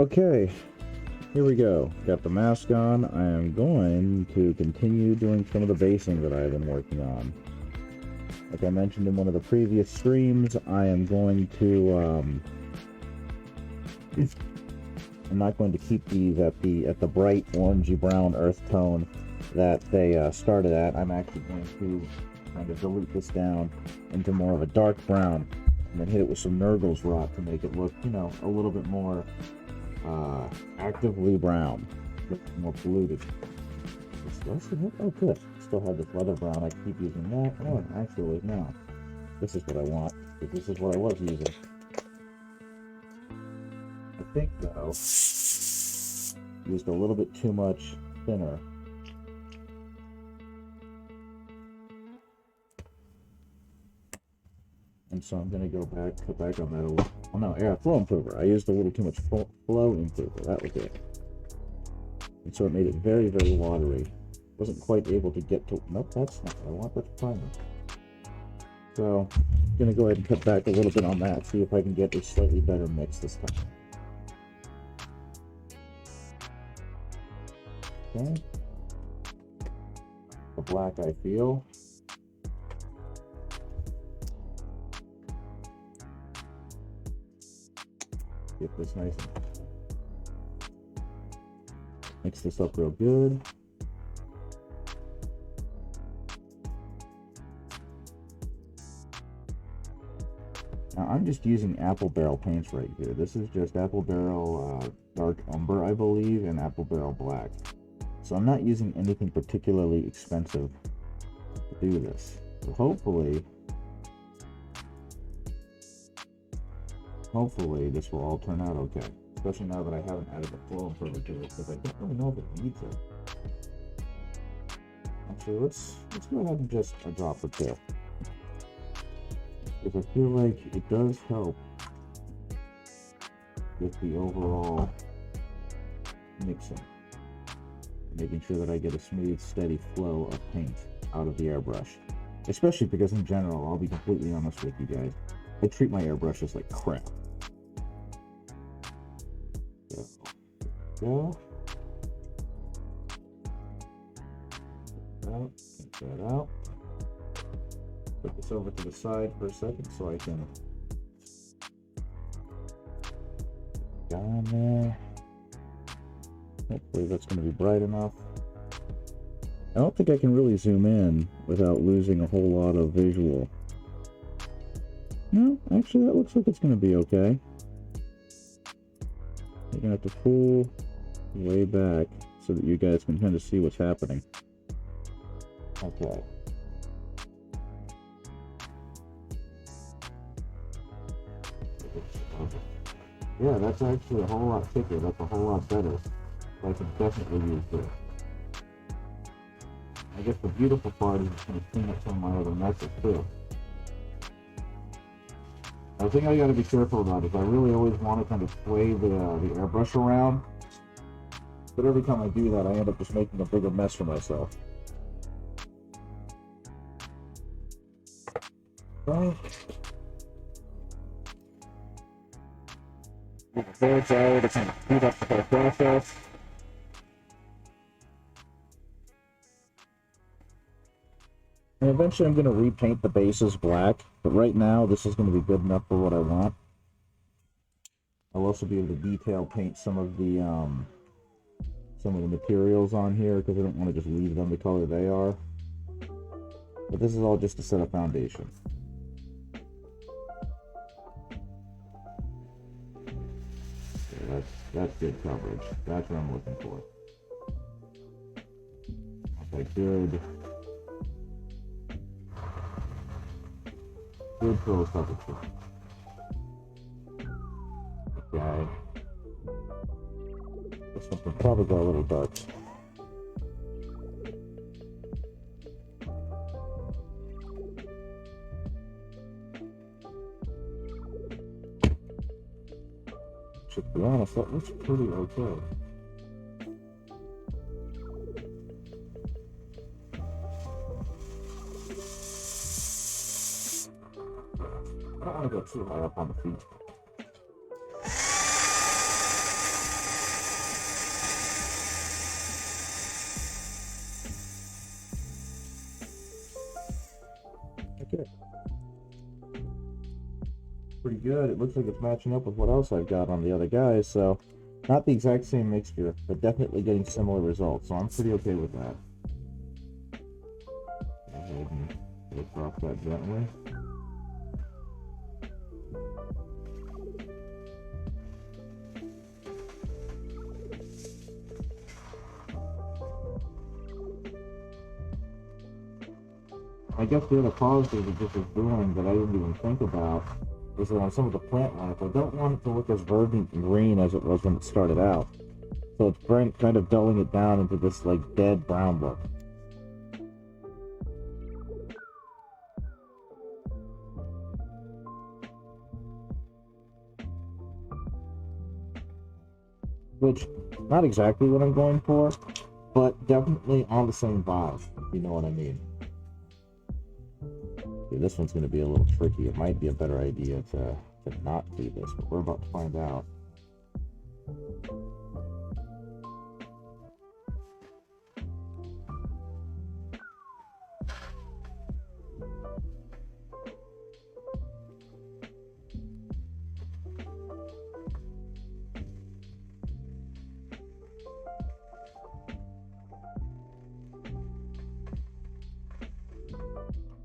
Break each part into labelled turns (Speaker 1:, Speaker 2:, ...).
Speaker 1: Okay, here we go. Got the mask on. I am going to continue doing some of the basing that I've been working on. Like I mentioned in one of the previous streams, I am going to, I'm not going to keep these at the bright orangey brown earth tone that they started at. I'm actually going to kind of dilute this down into more of a dark brown and then hit it with some Nurgle's rot to make it look, you know, a little bit more actively brown, more polluted. Oh, good. Still have this leather brown. I keep using that. Oh, actually, no. This is what I want. This is what I was using. I think, though, used a little bit too much thinner. And so I'm going to go back, cut back on that a little. Oh no, yeah, flow improver. I used a little too much flow improver. That was it. And so it made it very, very watery. Wasn't quite able to get to. Nope, that's not what I want. That's primer. So I'm going to go ahead and cut back a little bit on that. See if I can get a slightly better mix this time. Okay. The black I feel. Get this nice and mix this up real good. Now I'm just using Apple Barrel paints right here. This is just Apple Barrel Dark Umber, I believe, and Apple Barrel Black. So I'm not using anything particularly expensive to do this. So hopefully this will all turn out okay. Especially now that I haven't added the flow improver to it, because I don't really know if it needs it. Actually, let's go ahead and just a drop or two. Because I feel like it does help with the overall mixing. Making sure that I get a smooth, steady flow of paint out of the airbrush. Especially because in general, I'll be completely honest with you guys, I treat my airbrushes like crap. So, take that out. Put this over to the side for a second so I can down there. Hopefully that's going to be bright enough. I don't think I can really zoom in without losing a whole lot of visual. No, actually that looks like it's going to be okay. You're going to have to pull way back so that you guys can kind of see what's happening. Okay. Yeah, that's actually a whole lot thicker. That's a whole lot better. I can definitely use this. I guess the beautiful part is it's going to clean up some of my other messes too. The thing I got to be careful about is I really always want to kind of sway the airbrush around. But every time I do that, I end up just making a bigger mess for myself. Okay. Get the thirds out to kind of speed up the whole process. And eventually I'm going to repaint the bases black, but right now this is going to be good enough for what I want. I'll also be able to detail paint some of the materials on here because I don't want to just leave them the color they are. But this is all just to set a foundation. Okay, that's good coverage. That's what I'm looking for. Okay, good. Good fill coverage. Okay. This one can probably go a little dark. To be honest, that looks pretty okay. I don't want to go too high up on the feet. pretty good. It looks like it's matching up with what else I've got on the other guys, so not the exact same mixture, but definitely getting similar results, so I'm pretty okay with that. Go ahead and look off that gently. I guess the other positive that this is doing that I didn't even think about is that on some of the plant life, I don't want it to look as verdant and green as it was when it started out. So it's kind of dulling it down into this like dead brown look. Which, not exactly what I'm going for, but definitely on the same vibe, if you know what I mean. Okay, this one's going to be a little tricky. It might be a better idea to not do this, but we're about to find out.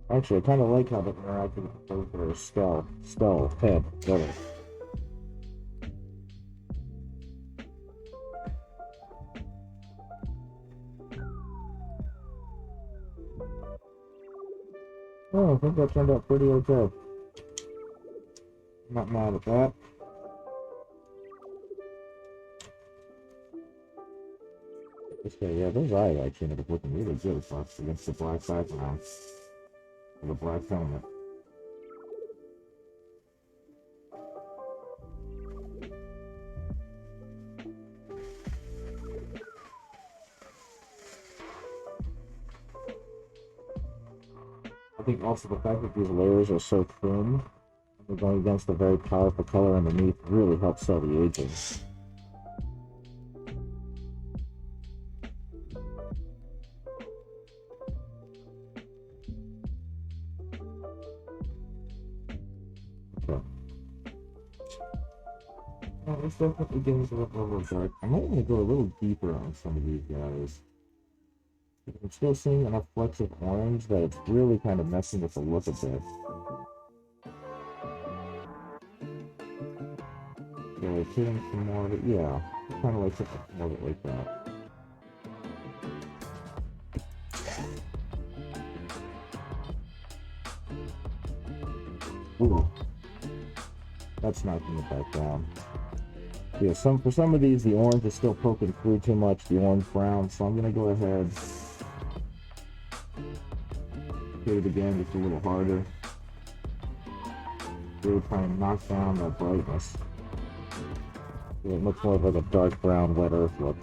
Speaker 1: Actually, I kind of like how the interacted with both their skull, head, together. Oh, I think that turned out pretty okay. I'm not mad at that. Okay, yeah, those eye lights ended up looking really good against the black background. The black helmet. I think also the fact that these layers are so thin, they're going against a very powerful color underneath, really helps sell the aging. Well, this definitely gives it a level of dark. I might want to go a little deeper on some of these guys. I'm still seeing enough flecks of orange that it's really kind of messing with the look a bit. So like hitting some more of it, yeah. Kind of like something more of it like that. Ooh. That's knocking it back down. Yeah, for some of these, the orange is still poking through too much, the orange brown, so I'm going to go ahead, hit it again just a little harder. Really try and knock down that brightness. So it looks more of like a dark brown, wet earth look.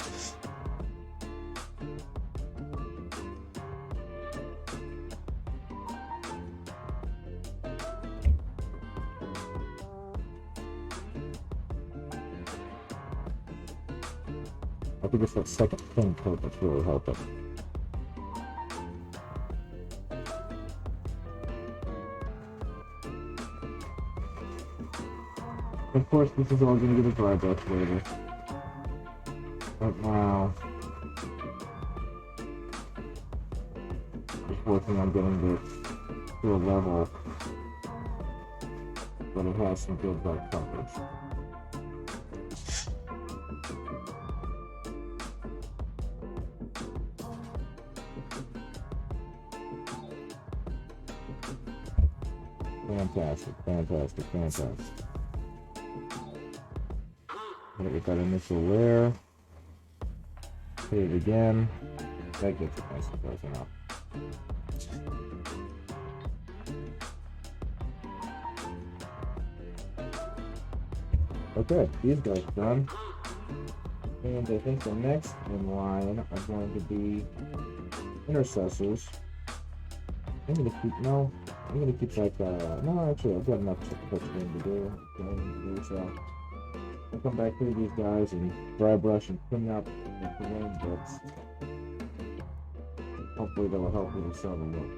Speaker 1: I think it's that second thin coat that's really helping. Of course, this is all going to get a dry brush later. But now, just working on getting this to a level that it has some good dark coverage. Fantastic, fantastic, fantastic. With that initial layer, hit it again. That gets it nice and broken up. Okay, these guys are done. And I think the next in line are going to be intercessors. I'm gonna keep like, no, actually, I've got enough touch to do, so I'll come back through these guys and dry brush and clean up the terrain bits. Hopefully that will help me sell the look.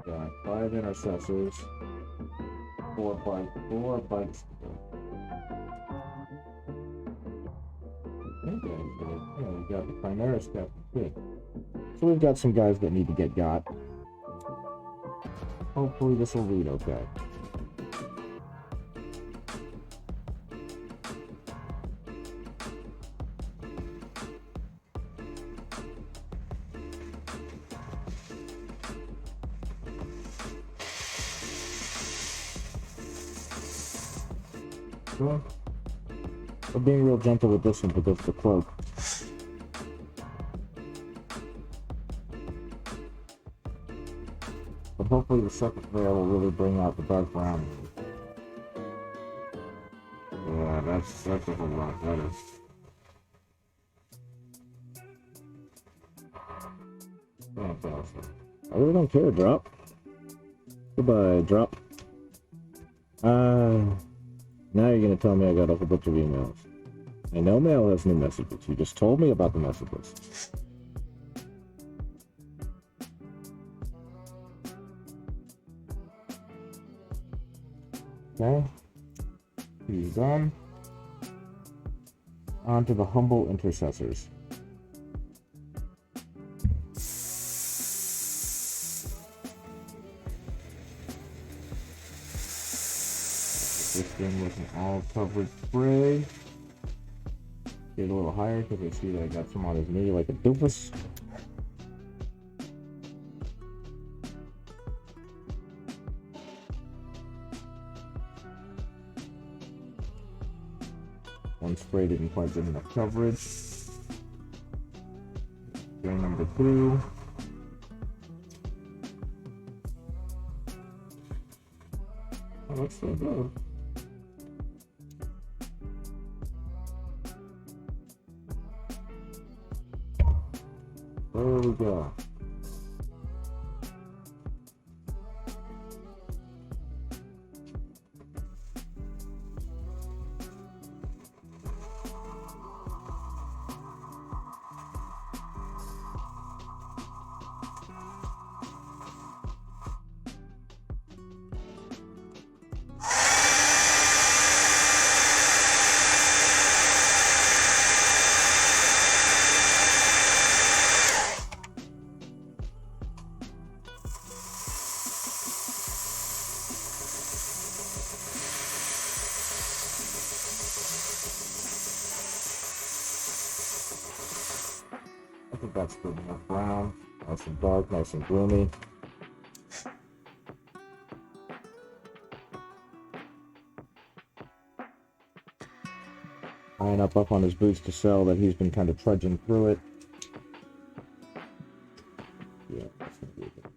Speaker 1: Got 5 intercessors. Four bites to go. Okay, yeah, we got the Primera step too. So we've got some guys that need to get got. Hopefully this will read okay. Sure. We're being real gentle with this one because of the cloak. But hopefully the second layer will really bring out the dark brown. Yeah, that's a whole lot better. Fantastic. I really don't care, drop. Goodbye, drop. Now you're gonna tell me I got a whole bunch of emails. I know mail has new messages. You just told me about the messages. Okay. He's done. On to the humble intercessors. This thing with an all coverage spray. Get a little higher because I see that I got some on his knee like a doofus. One spray didn't quite get enough coverage. Spray number 2. Oh, that's so good. There we go. I think that's good enough brown. Nice and dark, nice and gloomy. Eyeing up on his boots to sell that he's been kind of trudging through it. Yeah, that's gonna be good.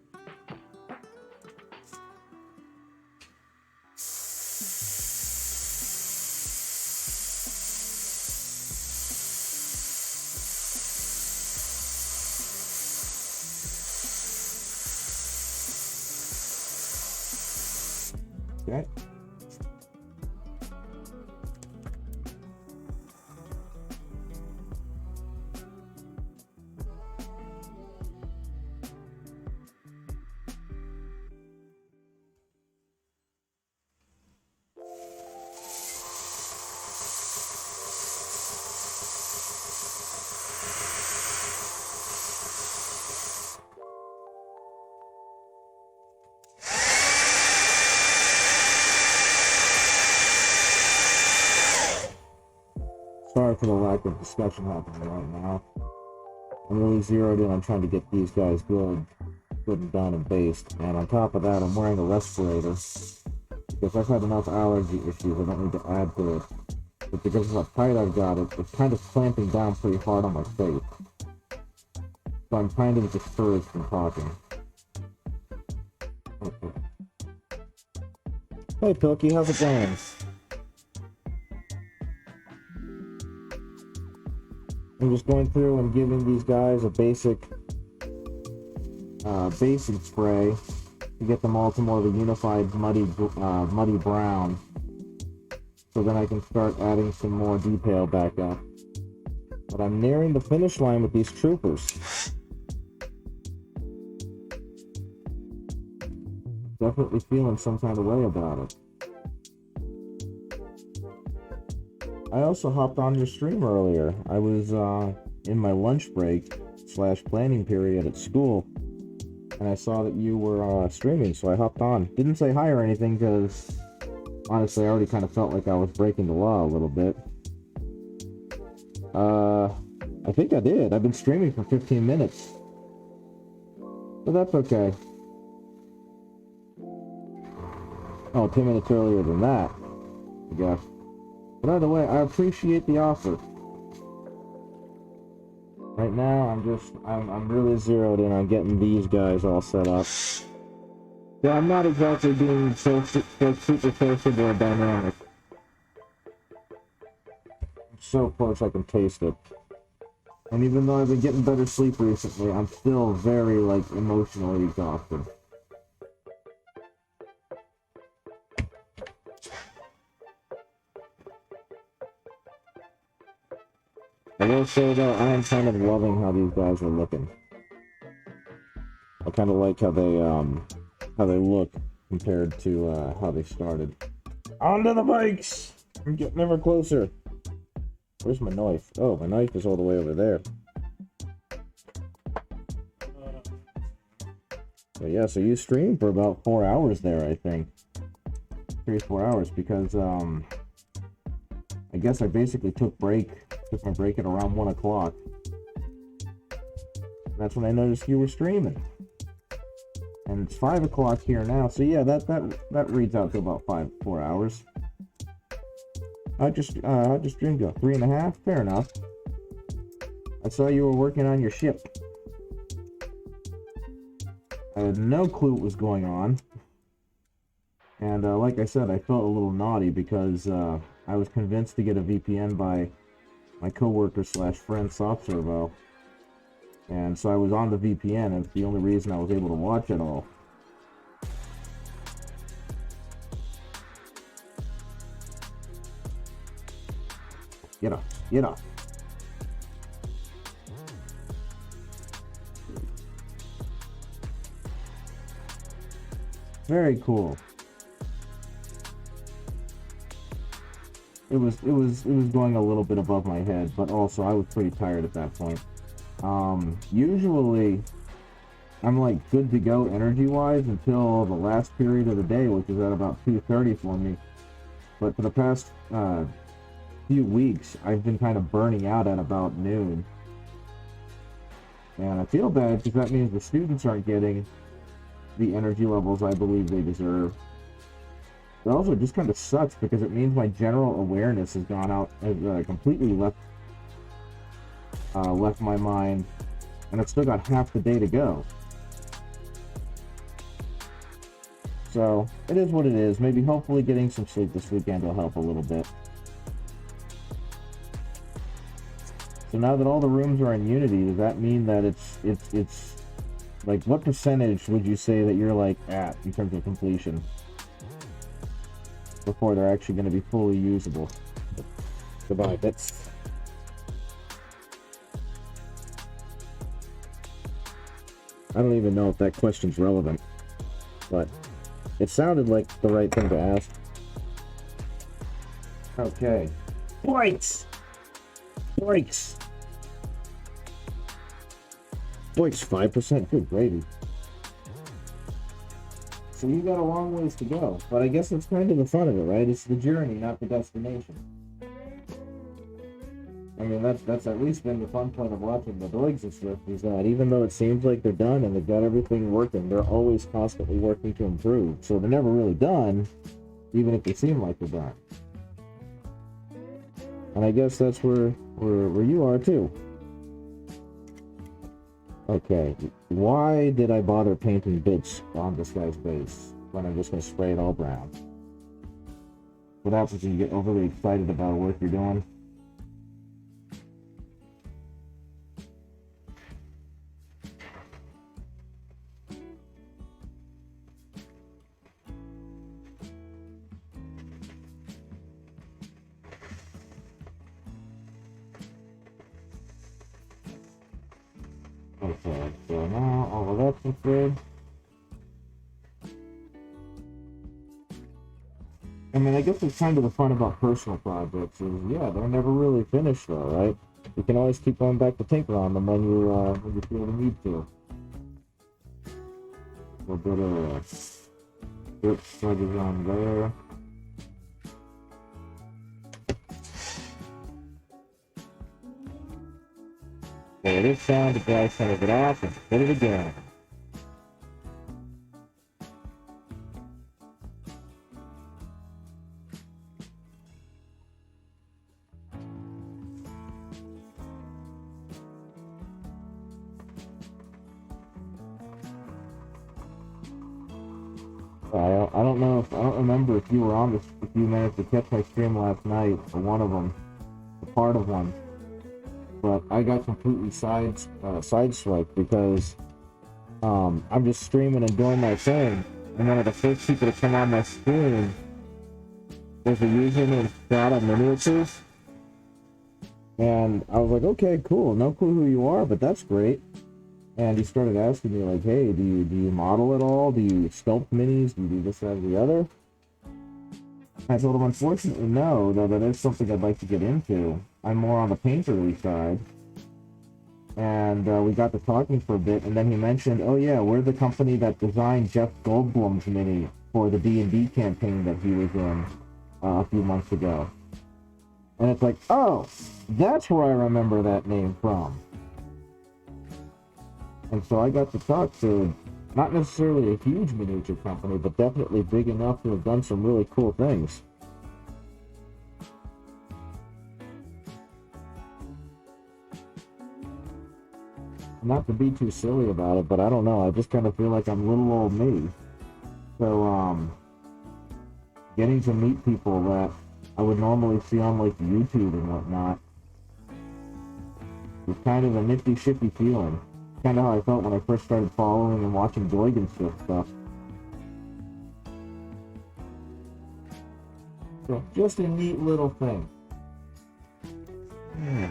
Speaker 1: Okay. Sorry for the lack of discussion happening right now. I'm really zeroed in on trying to get these guys good and done and based. And on top of that, I'm wearing a respirator because I've had enough allergy issues. I don't need to add to it. But because of how tight I've got it, it's kind of clamping down pretty hard on my face. So I'm kind of discouraged from talking. Okay. Hey Pilky, how's it going? I'm just going through and giving these guys a basic spray to get them all to more of a unified muddy brown. So then I can start adding some more detail back up. But I'm nearing the finish line with these troopers. Definitely feeling some kind of way about it. I also hopped on your stream earlier. I was in my lunch break / planning period at school, and I saw that you were streaming, so I hopped on. Didn't say hi or anything because honestly, I already kind of felt like I was breaking the law a little bit. I think I did. I've been streaming for 15 minutes. But that's okay. Oh, 10 minutes earlier than that, I guess. But either way, I appreciate the offer. Right now, I'm really zeroed in on getting these guys all set up. Yeah, I'm not exactly being so super sociable or dynamic. I'm so close I can taste it. And even though I've been getting better sleep recently, I'm still very, like, emotionally exhausted. I will say though, I am kind of loving how these guys are looking. I kind of like how they look compared to how they started. Onto the bikes! I'm getting ever closer. Where's my knife? Oh, my knife is all the way over there. But yeah, so you streamed for about 4 hours there, I think. 3 or 4 hours, because I guess I basically took my break at around 1 o'clock. That's when I noticed you were streaming. And it's 5 o'clock here now, so yeah, that reads out to about 4 hours. How'd your stream go? 3.5? Fair enough. I saw you were working on your ship. I had no clue what was going on. And like I said, I felt a little naughty because I was convinced to get a VPN by my coworker / friend SoftServo. And so I was on the VPN, and it's the only reason I was able to watch it all. Get up. Get up. Very cool. It was going a little bit above my head, but also I was pretty tired at that point. Usually I'm like good to go energy-wise until the last period of the day, which is at about 2:30 for me. But for the past few weeks, I've been kind of burning out at about noon. And I feel bad because that means the students aren't getting the energy levels I believe they deserve. It also just kind of sucks because it means my general awareness has gone out, has completely left my mind, and I've still got half the day to go. So it is what it is. Maybe hopefully getting some sleep this weekend will help a little bit. So now that all the rooms are in Unity, does that mean that it's like, what percentage would you say that you're like at in terms of completion before they're actually going to be fully usable? Goodbye, bits. I don't even know if that question's relevant, but it sounded like the right thing to ask. Okay. Bikes! Brakes! Brakes 5%? Good gravy. So you got a long ways to go, but I guess that's kind of the fun of it, right? It's the journey, not the destination. I mean, that's at least been the fun point of watching the Doigs and stuff, is that even though it seems like they're done and they've got everything working, they're always constantly working to improve. So they're never really done, even if they seem like they're done. And I guess that's where you are too. Okay, why did I bother painting bits on this guy's base when I'm just going to spray it all brown? What happens when you get overly excited about work you're doing? Okay, so now all of that's good. And mean, I guess it's kind of the fun about personal projects is, yeah, they're never really finished though, right? You can always keep going back to tinker on them when you feel the need to. A little bit of dirt smudges on there. There it is, sound, the dry center it off, and put it again. I don't know if I don't remember if you were on this, if you managed to catch my stream last night, or one of them, or part of one, but I got completely sideswiped because I'm just streaming and doing my thing, and one of the first people to come on my screen was a user named Strata Miniatures, and I was like, okay, cool, no clue who you are, but that's great. And he started asking me, like, hey, do you model at all? Do you sculpt minis? Do you do this, that, or the other? I told him, unfortunately, no, though that is something I'd like to get into. I'm more on the painterly side. And we got to talking for a bit, and then he mentioned, oh yeah, we're the company that designed Jeff Goldblum's mini for the D&D campaign that he was in a few months ago. And it's like, oh, that's where I remember that name from. And so I got to talk to not necessarily a huge miniature company, but definitely big enough to have done some really cool things. Not to be too silly about it, but I don't know, I just kind of feel like I'm little old me. So, getting to meet people that I would normally see on, like, YouTube and whatnot is kind of a nifty-shifty feeling. Kind of how I felt when I first started following and watching Doigan stuff. So, just a neat little thing. Yeah.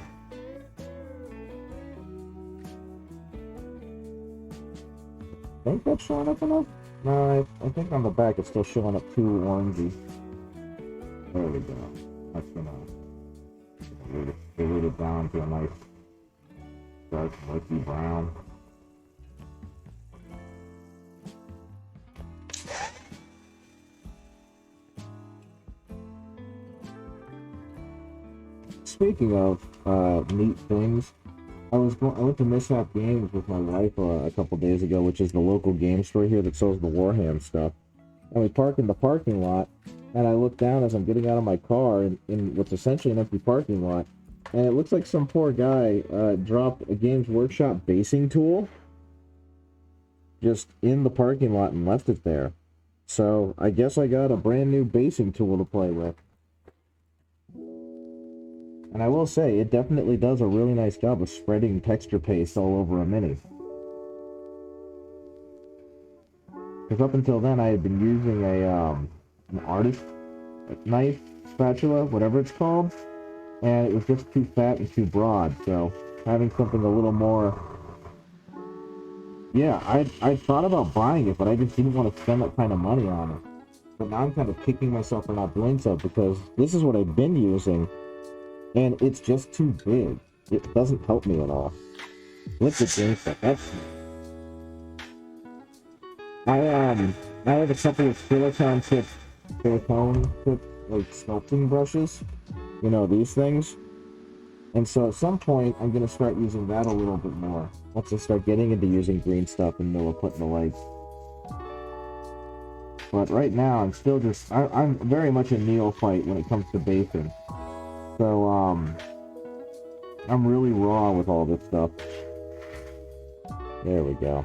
Speaker 1: I think that's showing up enough? No, I think on the back it's still showing up too orangey. There we go. That's gonna dilute it down to a nice dark, murky brown. Speaking of neat things, I went to Mishap Games with my wife a couple days ago, which is the local game store here that sells the Warham stuff. And we park in the parking lot, and I look down as I'm getting out of my car in what's essentially an empty parking lot, and it looks like some poor guy dropped a Games Workshop basing tool just in the parking lot and left it there. So I guess I got a brand new basing tool to play with. And I will say, it definitely does a really nice job of spreading texture paste all over a mini. Because up until then, I had been using an artist knife spatula, whatever it's called, and it was just too fat and too broad. So having something a little more, yeah, I thought about buying it, but I just didn't want to spend that kind of money on it. But now I'm kind of kicking myself for not doing so, because this is what I've been using. And it's just too big. It doesn't help me at all. Liquid green stuff, that's... I have a couple of silicone tip, like sculpting brushes. You know, these things. And so at some point, I'm going to start using that a little bit more. Once I start getting into using green stuff and putting the lights. But right now, I'm still just... I'm very much a neophyte when it comes to basing. So, I'm really raw with all this stuff. There we go.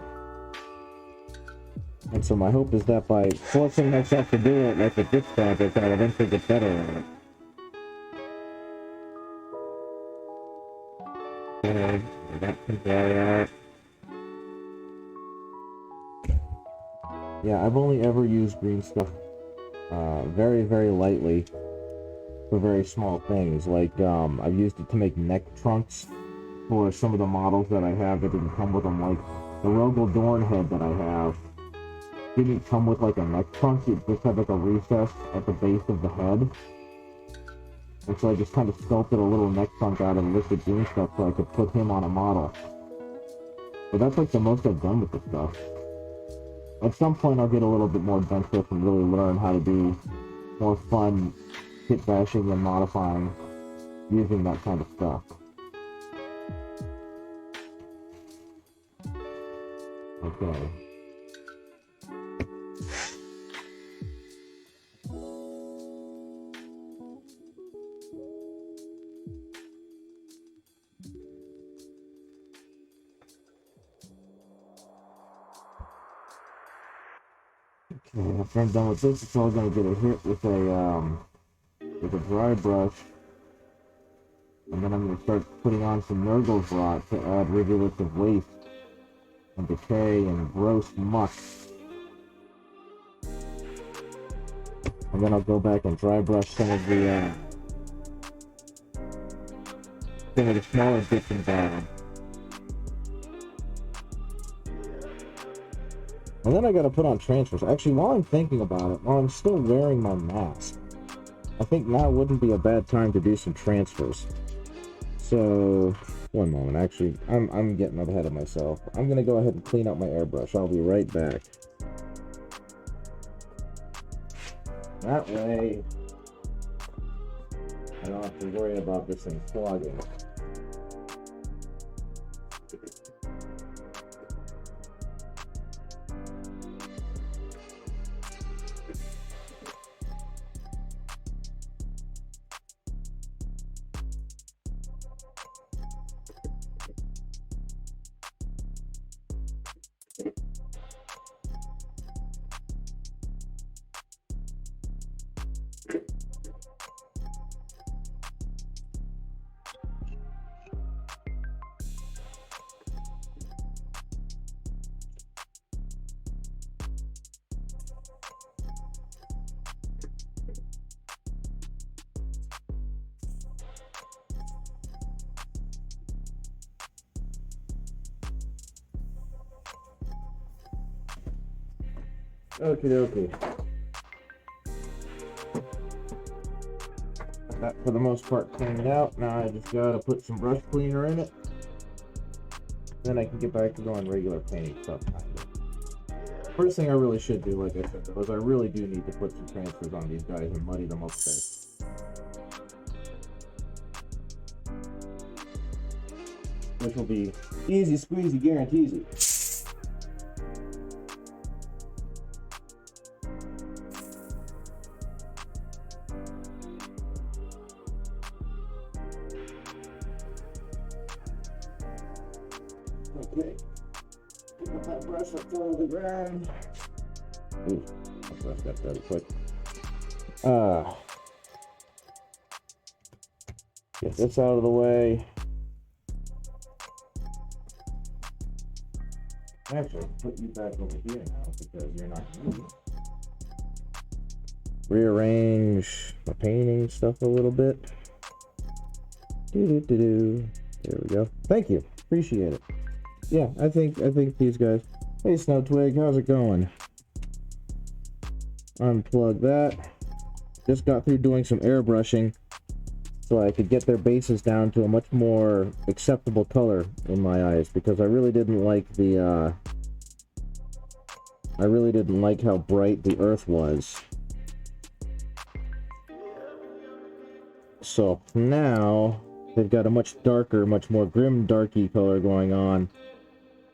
Speaker 1: And so my hope is that by forcing myself to do it like a this project, I'll eventually get better at it. Okay, that can dry out. Yeah, I've only ever used green stuff very, very lightly. For very small things, like I've used it to make neck trunks for some of the models that I have that didn't come with them, like the Rogel Dorn head that I have didn't come with like a neck trunk, it just had like a recess at the base of the head. And so I just kind of sculpted a little neck trunk out of liquid green stuff so I could put him on a model. But that's like the most I've done with this stuff. At some point I'll get a little bit more adventurous and really learn how to do more fun kit bashing and modifying using that kind of stuff. Okay. Okay, after I'm done with this, it's all gonna get a hit with a dry brush. And then I'm going to start putting on some Nurgle's rot to add rivulets of waste and decay and gross muck. And then I'll go back and dry brush some of the smaller bits and bottom. And then I got to put on transfers. Actually, while I'm thinking about it, while I'm still wearing my mask, I think now wouldn't be a bad time to do some transfers. So, one moment, actually, I'm getting ahead of myself. I'm going to go ahead and clean up my airbrush. I'll be right back. That way, I don't have to worry about this thing clogging. Okie dokie. That for the most part cleaned out. Now I just gotta put some brush cleaner in it. Then I can get back to doing regular painting stuff. First thing I really should do, like I said, though, is I really do need to put some transfers on these guys and muddy them up a bit. Which will be easy squeezy guaranteed. Okay. Pick up that brush up to the ground. Ooh, that brush got dirty quick. Get this out of the way. Actually, put you back over here now because you're not moving. Rearrange my painting stuff a little bit. There we go. Thank you. Appreciate it. Yeah, I think these guys. Hey, Snow Twig, how's it going? Unplug that. Just got through doing some airbrushing so I could get their bases down to a much more acceptable color in my eyes, because I really didn't like the I really didn't like how bright the earth was. So now they've got a much darker, much more grim darky color going on.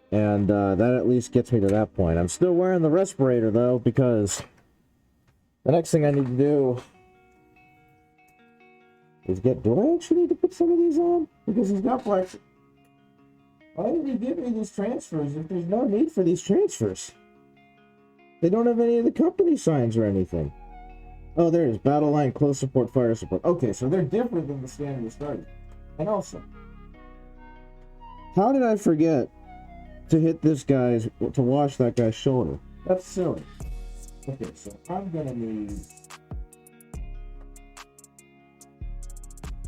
Speaker 1: And that at least gets me to that point. I'm still wearing the respirator though, because the next thing I need to do is do I actually need to put some of these on? Because he's got black. Why did he give me these transfers if there's no need for these transfers? They don't have any of the company signs or anything. Oh, there it is. Battle line, close support, fire support. Okay, so they're different than the standard starter. And also, how did I forget to hit this guy's, to wash that guy's shoulder? That's silly. Okay, so I'm gonna need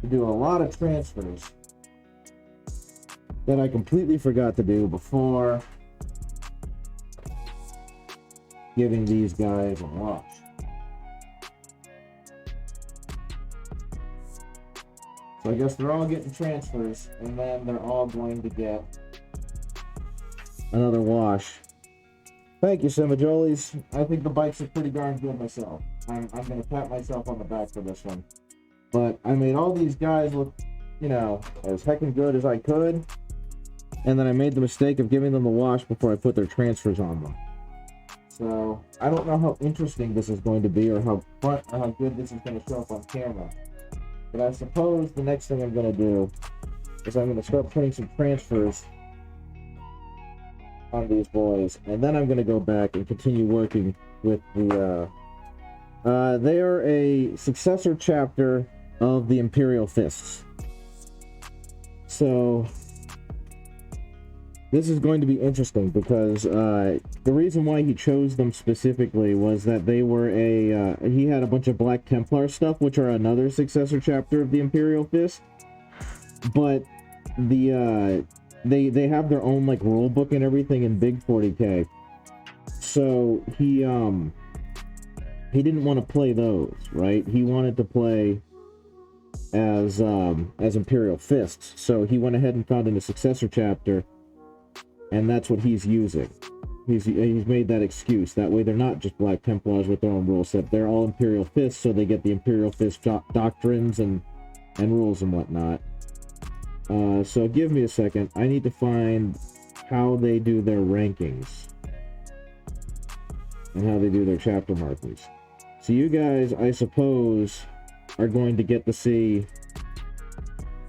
Speaker 1: to do a lot of transfers that I completely forgot to do before giving these guys a wash. So I guess they're all getting transfers, and then they're all going to get another wash. Thank you, Simajolies. I think the bikes are pretty darn good myself. I'm going to pat myself on the back for this one. But I made all these guys look, you know, as heckin' good as I could. And then I made the mistake of giving them the wash before I put their transfers on them. So I don't know how interesting this is going to be, or how fun, or how good this is going to show up on camera. But I suppose the next thing I'm going to do is I'm going to start putting some transfers on these boys, and then I'm going to go back and continue working with the, they are a successor chapter of the Imperial Fists. So this is going to be interesting because the reason why he chose them specifically was that they were he had a bunch of Black Templar stuff, which are another successor chapter of the Imperial Fist, but the they have their own like rule book and everything in Big 40K. So he didn't want to play those, right? He wanted to play as Imperial Fists. So he went ahead and found in a successor chapter, and that's what he's using. He's made that excuse. That way they're not just Black Templars with their own rule set. They're all Imperial Fists, so they get the Imperial Fist doctrines and rules and whatnot. So give me a second. I need to find how they do their rankings and how they do their chapter markings. So you guys, I suppose, are going to get to see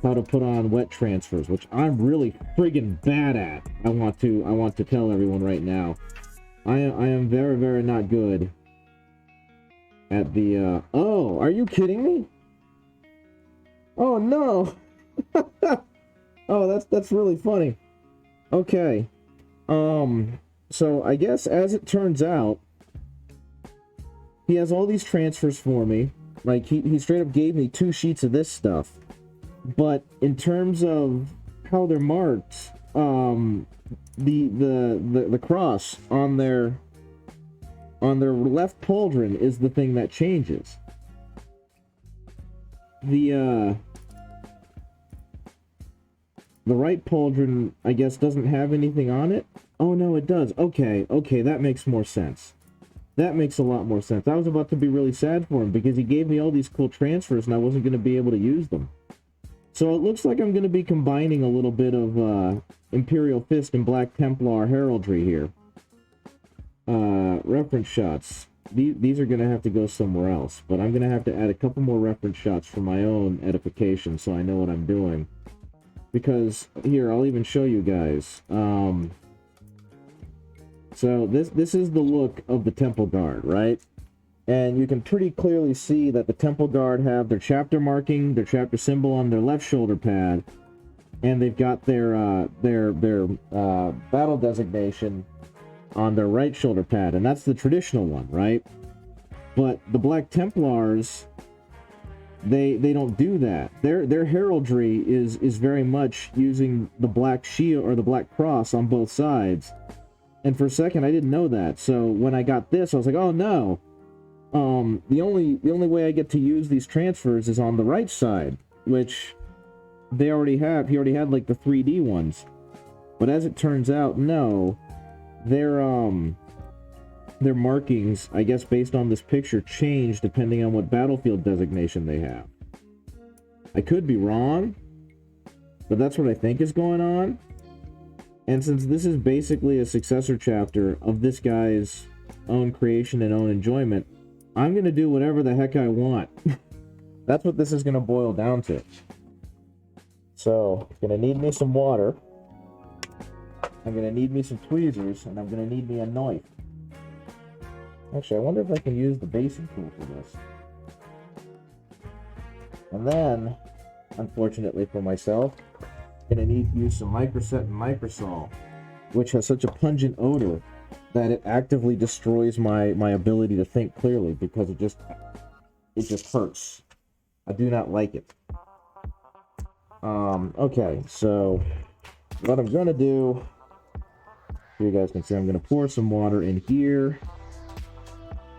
Speaker 1: how to put on wet transfers, which I'm really friggin' bad at. I want to tell everyone right now. I am very, very not good at the oh, are you kidding me? Oh no. Oh, that's really funny. Okay. So I guess as it turns out, he has all these transfers for me. Like he straight up gave me 2 sheets of this stuff. But in terms of how they're marked, the cross on their left pauldron is the thing that changes. The right pauldron, I guess, doesn't have anything on it. Oh no, it does. Okay, that makes more sense. That makes a lot more sense. I was about to be really sad for him because he gave me all these cool transfers and I wasn't going to be able to use them. So it looks like I'm going to be combining a little bit of Imperial Fist and Black Templar heraldry here. Reference shots. These are going to have to go somewhere else, but I'm going to have to add a couple more reference shots for my own edification so I know what I'm doing. Because, here, I'll even show you guys. So this is the look of the Temple Guard, right? And you can pretty clearly see that the Temple Guard have their chapter marking, their chapter symbol on their left shoulder pad, and they've got their battle designation on their right shoulder pad, and that's the traditional one, right? But the Black Templars, they don't do that. Their heraldry is very much using the black shield or the black cross on both sides. And for a second, I didn't know that. So when I got this, I was like, oh no. The only way I get to use these transfers is on the right side, which they already have. He already had like the 3D ones. But as it turns out, no. Their markings, I guess based on this picture, change depending on what battlefield designation they have. I could be wrong, but that's what I think is going on. And since this is basically a successor chapter of this guy's own creation and own enjoyment, I'm going to do whatever the heck I want. That's what this is going to boil down to. So, I'm going to need me some water. I'm going to need me some tweezers, and I'm going to need me a knife. Actually, I wonder if I can use the basing tool for this. And then, unfortunately for myself, I'm going to need to use some Microset and Microsol, which has such a pungent odor that it actively destroys my ability to think clearly because it just hurts. I do not like it. Okay, so what I'm going to do, so you guys can see, I'm going to pour some water in here.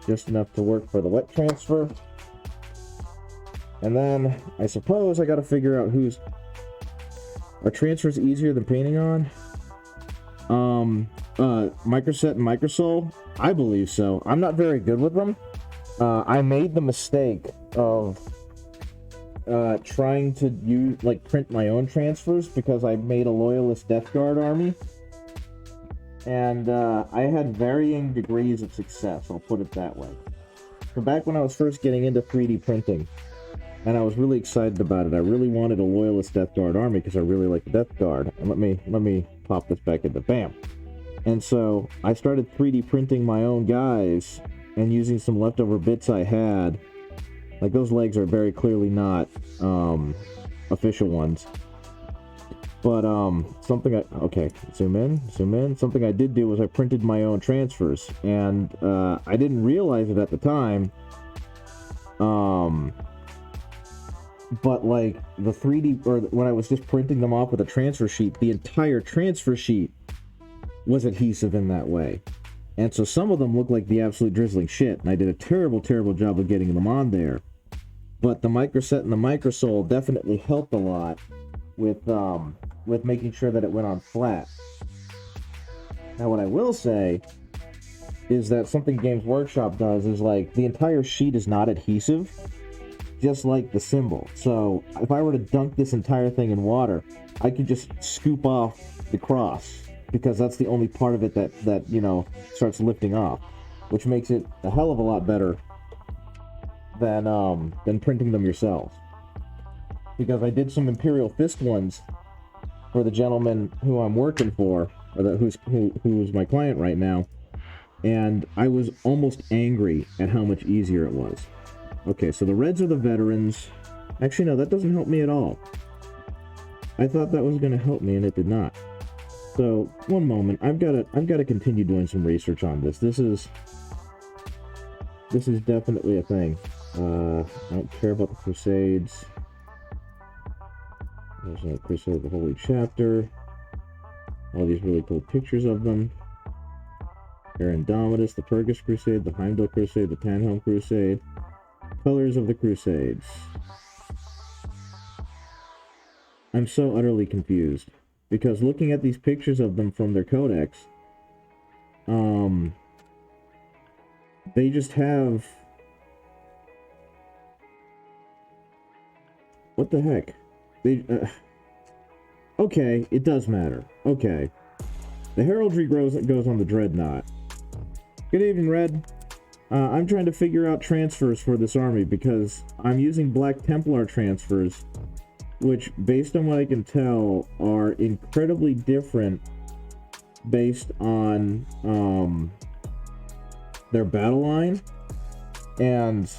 Speaker 1: just enough to work for the wet transfer. And then I suppose I got to figure out who's... Are transfers easier than painting on? Microset and Microsol? I believe so. I'm not very good with them. I made the mistake of trying to print my own transfers because I made a Loyalist Death Guard army. And I had varying degrees of success, I'll put it that way. So back when I was first getting into 3D printing, and I was really excited about it, I really wanted a Loyalist Death Guard army because I really like the Death Guard. And let me pop this back into BAM. And so I started 3D printing my own guys and using some leftover bits I had. Like, those legs are very clearly not official ones. But okay, zoom in. Something I did do was I printed my own transfers, and I didn't realize it at the time. But like the 3D, or when I was just printing them off with a transfer sheet, the entire transfer sheet was adhesive in that way. And so some of them look like the absolute drizzling shit, and I did a terrible job of getting them on there. But the Microset and the Microsol definitely helped a lot with making sure that it went on flat. Now what I will say is that something Games Workshop does is, like, the entire sheet is not adhesive, just like the symbol. So if I were to dunk this entire thing in water, I could just scoop off the cross, because that's the only part of it that you know, starts lifting off, which makes it a hell of a lot better than printing them yourselves. Because I did some Imperial Fist ones for the gentleman who I'm working for, or who's my client right now, and I was almost angry at how much easier it was. Okay, so the reds are the veterans. Actually, no, that doesn't help me at all. I thought that was going to help me, and it did not. So, one moment. I've got to continue doing some research on this. This is definitely a thing. I don't care about the Crusades. There's no Crusade of the Holy Chapter. All these really cool pictures of them. Arandomitus, the Purgus Crusade, the Heimdall Crusade, the Panhelm Crusade. Colors of the Crusades. I'm so utterly confused, because looking at these pictures of them from their codex, they just have... What the heck? They, okay, it does matter. Okay. The heraldry goes on the Dreadnought. Good evening, Red. I'm trying to figure out transfers for this army, because I'm using Black Templar transfers, which, based on what I can tell, are incredibly different based on their battle line. And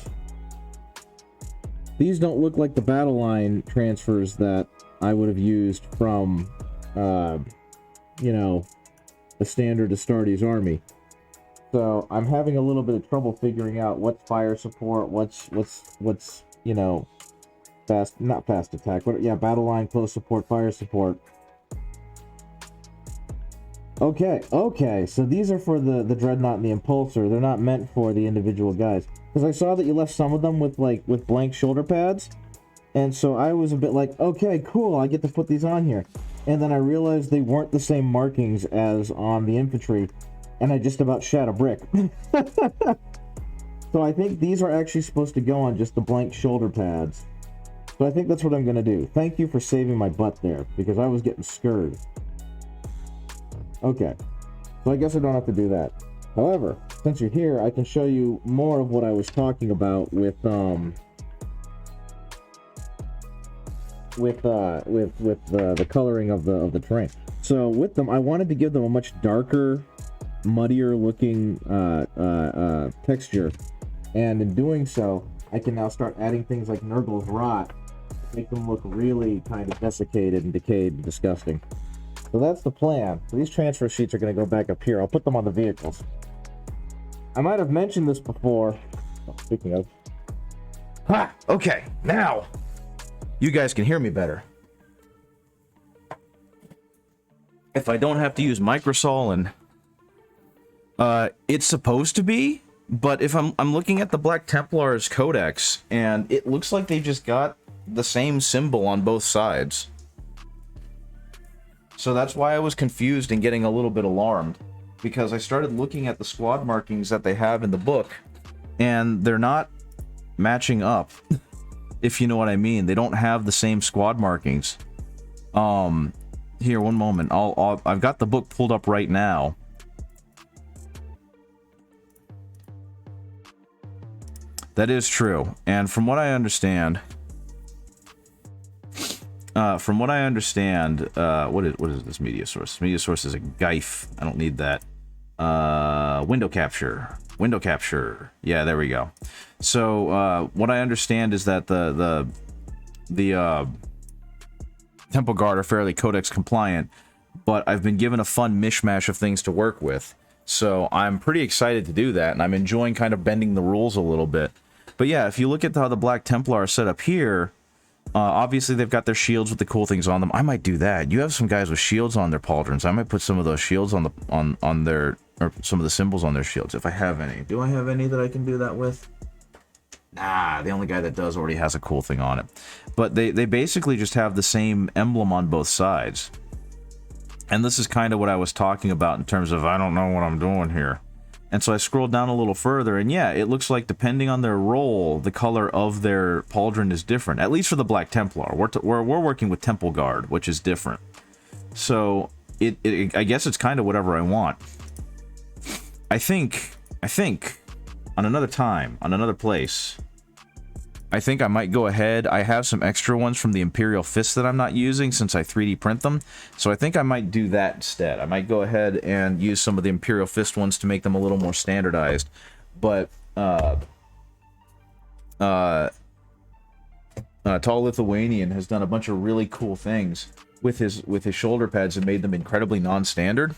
Speaker 1: these don't look like the battle line transfers that I would have used from, you know, the standard Astartes army. So I'm having a little bit of trouble figuring out what's fire support, what's you know, not fast attack, but yeah, battle line, close support, fire support. Okay, so these are for the Dreadnought and the Impulsor. They're not meant for the individual guys. Because I saw that you left some of them with blank shoulder pads. And so I was a bit like, okay, cool, I get to put these on here. And then I realized they weren't the same markings as on the infantry. And I just about shat a brick. So I think these are actually supposed to go on just the blank shoulder pads. So I think that's what I'm going to do. Thank you for saving my butt there, because I was getting scared. Okay, so I guess I don't have to do that. However, since you're here, I can show you more of what I was talking about with the coloring of the terrain. So with them, I wanted to give them a much darker, muddier looking texture, and in doing so, I can now start adding things like Nurgle's Rot, make them look really kind of desiccated and decayed and disgusting. So that's the plan. So these transfer sheets are going to go back up here. I'll put them on the vehicles. I might have mentioned this before. Oh, speaking of.
Speaker 2: Ha! Okay, now you guys can hear me better. If I don't have to use Microsol, and it's supposed to be But if I'm looking at the Black Templar's Codex, and it looks like they just got the same symbol on both sides. So that's why I was confused and getting a little bit alarmed, because I started looking at the squad markings that they have in the book, and they're not matching up, if you know what I mean. They don't have the same squad markings. Here, one moment. I've got the book pulled up right now. That is true, and from what I understand, what is this media source? Media source is a GIF. I don't need that. Window capture. Yeah, there we go. So what I understand is that the Temple Guard are fairly Codex compliant, but I've been given a fun mishmash of things to work with. So I'm pretty excited to do that, and I'm enjoying kind of bending the rules a little bit. But yeah, if you look at how the Black Templar are set up here, obviously they've got their shields with the cool things on them. I might do that. You have some guys with shields on their pauldrons. I might put some of those shields on their, or some of the symbols on their shields, if I have any. Do I have any that I can do that with? Nah, the only guy that does already has a cool thing on it. But they basically just have the same emblem on both sides. And this is kind of what I was talking about in terms of, I don't know what I'm doing here. And so I scrolled down a little further, and yeah, it looks like depending on their role, the color of their pauldron is different. At least for the Black Templar. We're working with Temple Guard, which is different. So I guess it's kind of whatever I want. I think on another time, on another place, I think I might go ahead. I have some extra ones from the Imperial Fist that I'm not using since I 3D print them. So I think I might do that instead. I might go ahead and use some of the Imperial Fist ones to make them a little more standardized. But Tall Lithuanian has done a bunch of really cool things with his shoulder pads and made them incredibly non-standard.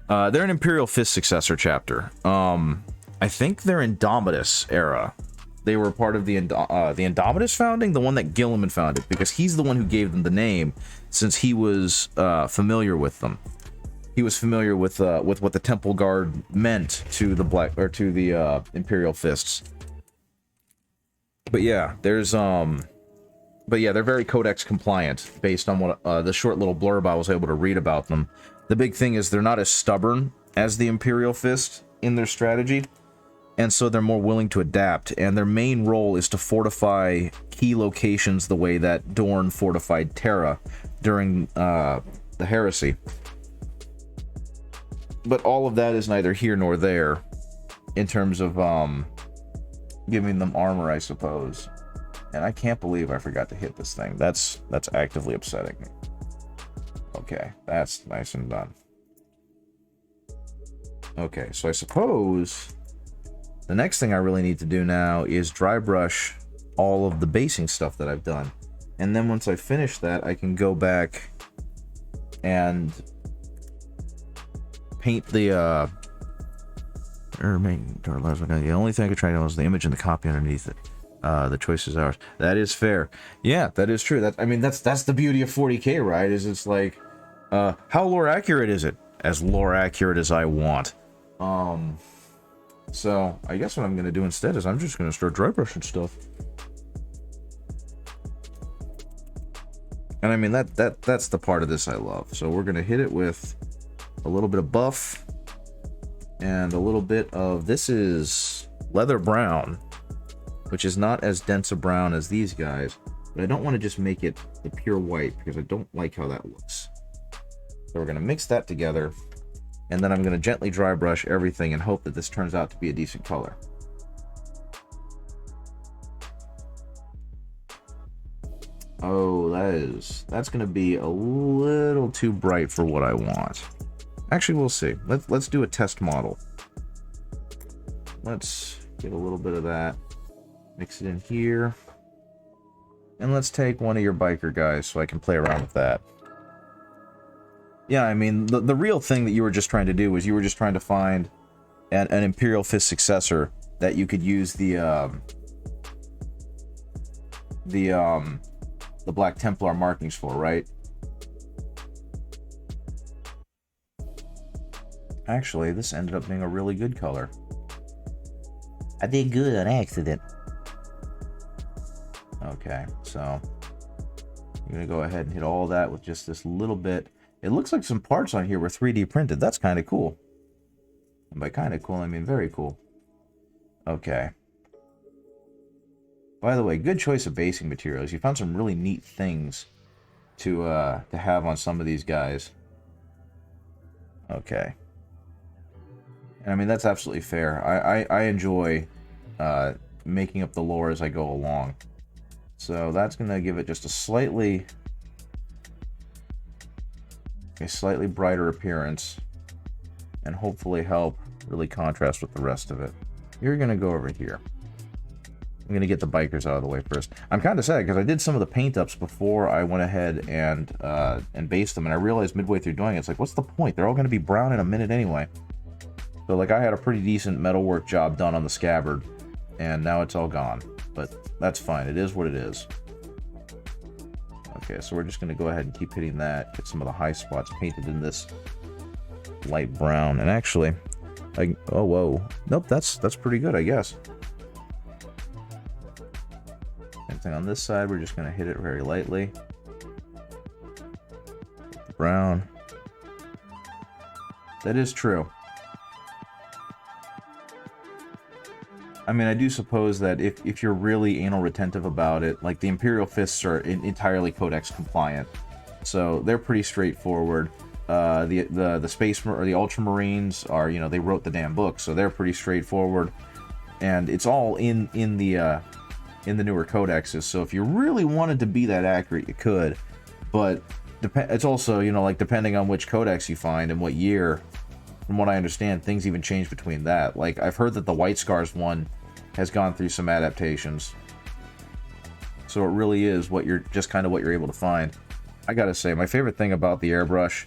Speaker 2: They're an Imperial Fist successor chapter. I think they're Indomitus era. They were part of the Indomitus founding, the one that Gilliman founded, because he's the one who gave them the name, since he was familiar with them. He was familiar with what the Temple Guard meant to the Imperial Fists. But yeah, they're very Codex compliant based on what the short little blurb I was able to read about them. The big thing is they're not as stubborn as the Imperial Fist in their strategy. And so they're more willing to adapt, and their main role is to fortify key locations the way that Dorn fortified Terra during the Heresy. But all of that is neither here nor there in terms of giving them armor, I suppose. And I can't believe I forgot to hit this thing. That's actively upsetting me. Okay, that's nice and done. Okay, so I suppose the next thing I really need to do now is dry brush all of the basing stuff that I've done. And then once I finish that, I can go back and paint the the only thing I could try to know is the image and the copy underneath it. The choice is ours. That is fair. Yeah, that is true. That's the beauty of 40K, right? Is it's like, how lore accurate is it? As lore accurate as I want. So I guess what I'm gonna do instead is I'm just gonna start dry brushing stuff. And I mean that's the part of this I love. So we're gonna hit it with a little bit of buff and a little bit of, this is leather brown, which is not as dense a brown as these guys, but I don't want to just make it the pure white because I don't like how that looks. So we're gonna mix that together. And then I'm going to gently dry brush everything and hope that this turns out to be a decent color. Oh, that's going to be a little too bright for what I want. Actually, we'll see. Let's do a test model. Let's get a little bit of that. Mix it in here. And let's take one of your biker guys so I can play around with that. Yeah, I mean, the real thing that you were just trying to do was you were just trying to find an Imperial Fist successor that you could use the Black Templar markings for, right? Actually, this ended up being a really good color. I did good on accident. Okay, so I'm gonna go ahead and hit all that with just this little bit. It looks like some parts on here were 3D printed. That's kind of cool. And by kind of cool, I mean very cool. Okay. By the way, good choice of basing materials. You found some really neat things to have on some of these guys. Okay. And I mean, that's absolutely fair. I enjoy making up the lore as I go along. So that's going to give it just a slightly brighter appearance and hopefully help really contrast with the rest of it. You're going to go over here. I'm going to get the bikers out of the way first. I'm kind of sad because I did some of the paint ups before I went ahead and based them, and I realized midway through doing it, it's like, what's the point? They're all going to be brown in a minute anyway. So like, I had a pretty decent metalwork job done on the scabbard, and now it's all gone. But that's fine. It is what it is. Okay, so we're just going to go ahead and keep hitting that. Get some of the high spots painted in this light brown. And actually, oh whoa, nope, that's pretty good, I guess. Same thing on this side. We're just going to hit it very lightly. Brown. That is true. I mean, I do suppose that if you're really anal retentive about it, like the Imperial Fists are entirely Codex compliant, so they're pretty straightforward. The Space or the Ultramarines are, you know, they wrote the damn book, so they're pretty straightforward, and it's all in the newer codexes. So if you really wanted to be that accurate, you could, but it's also, you know, like depending on which codex you find and what year. From what I understand, things even change between that. Like, I've heard that the White Scars one has gone through some adaptations. So it really is what you're able to find. I gotta say, my favorite thing about the airbrush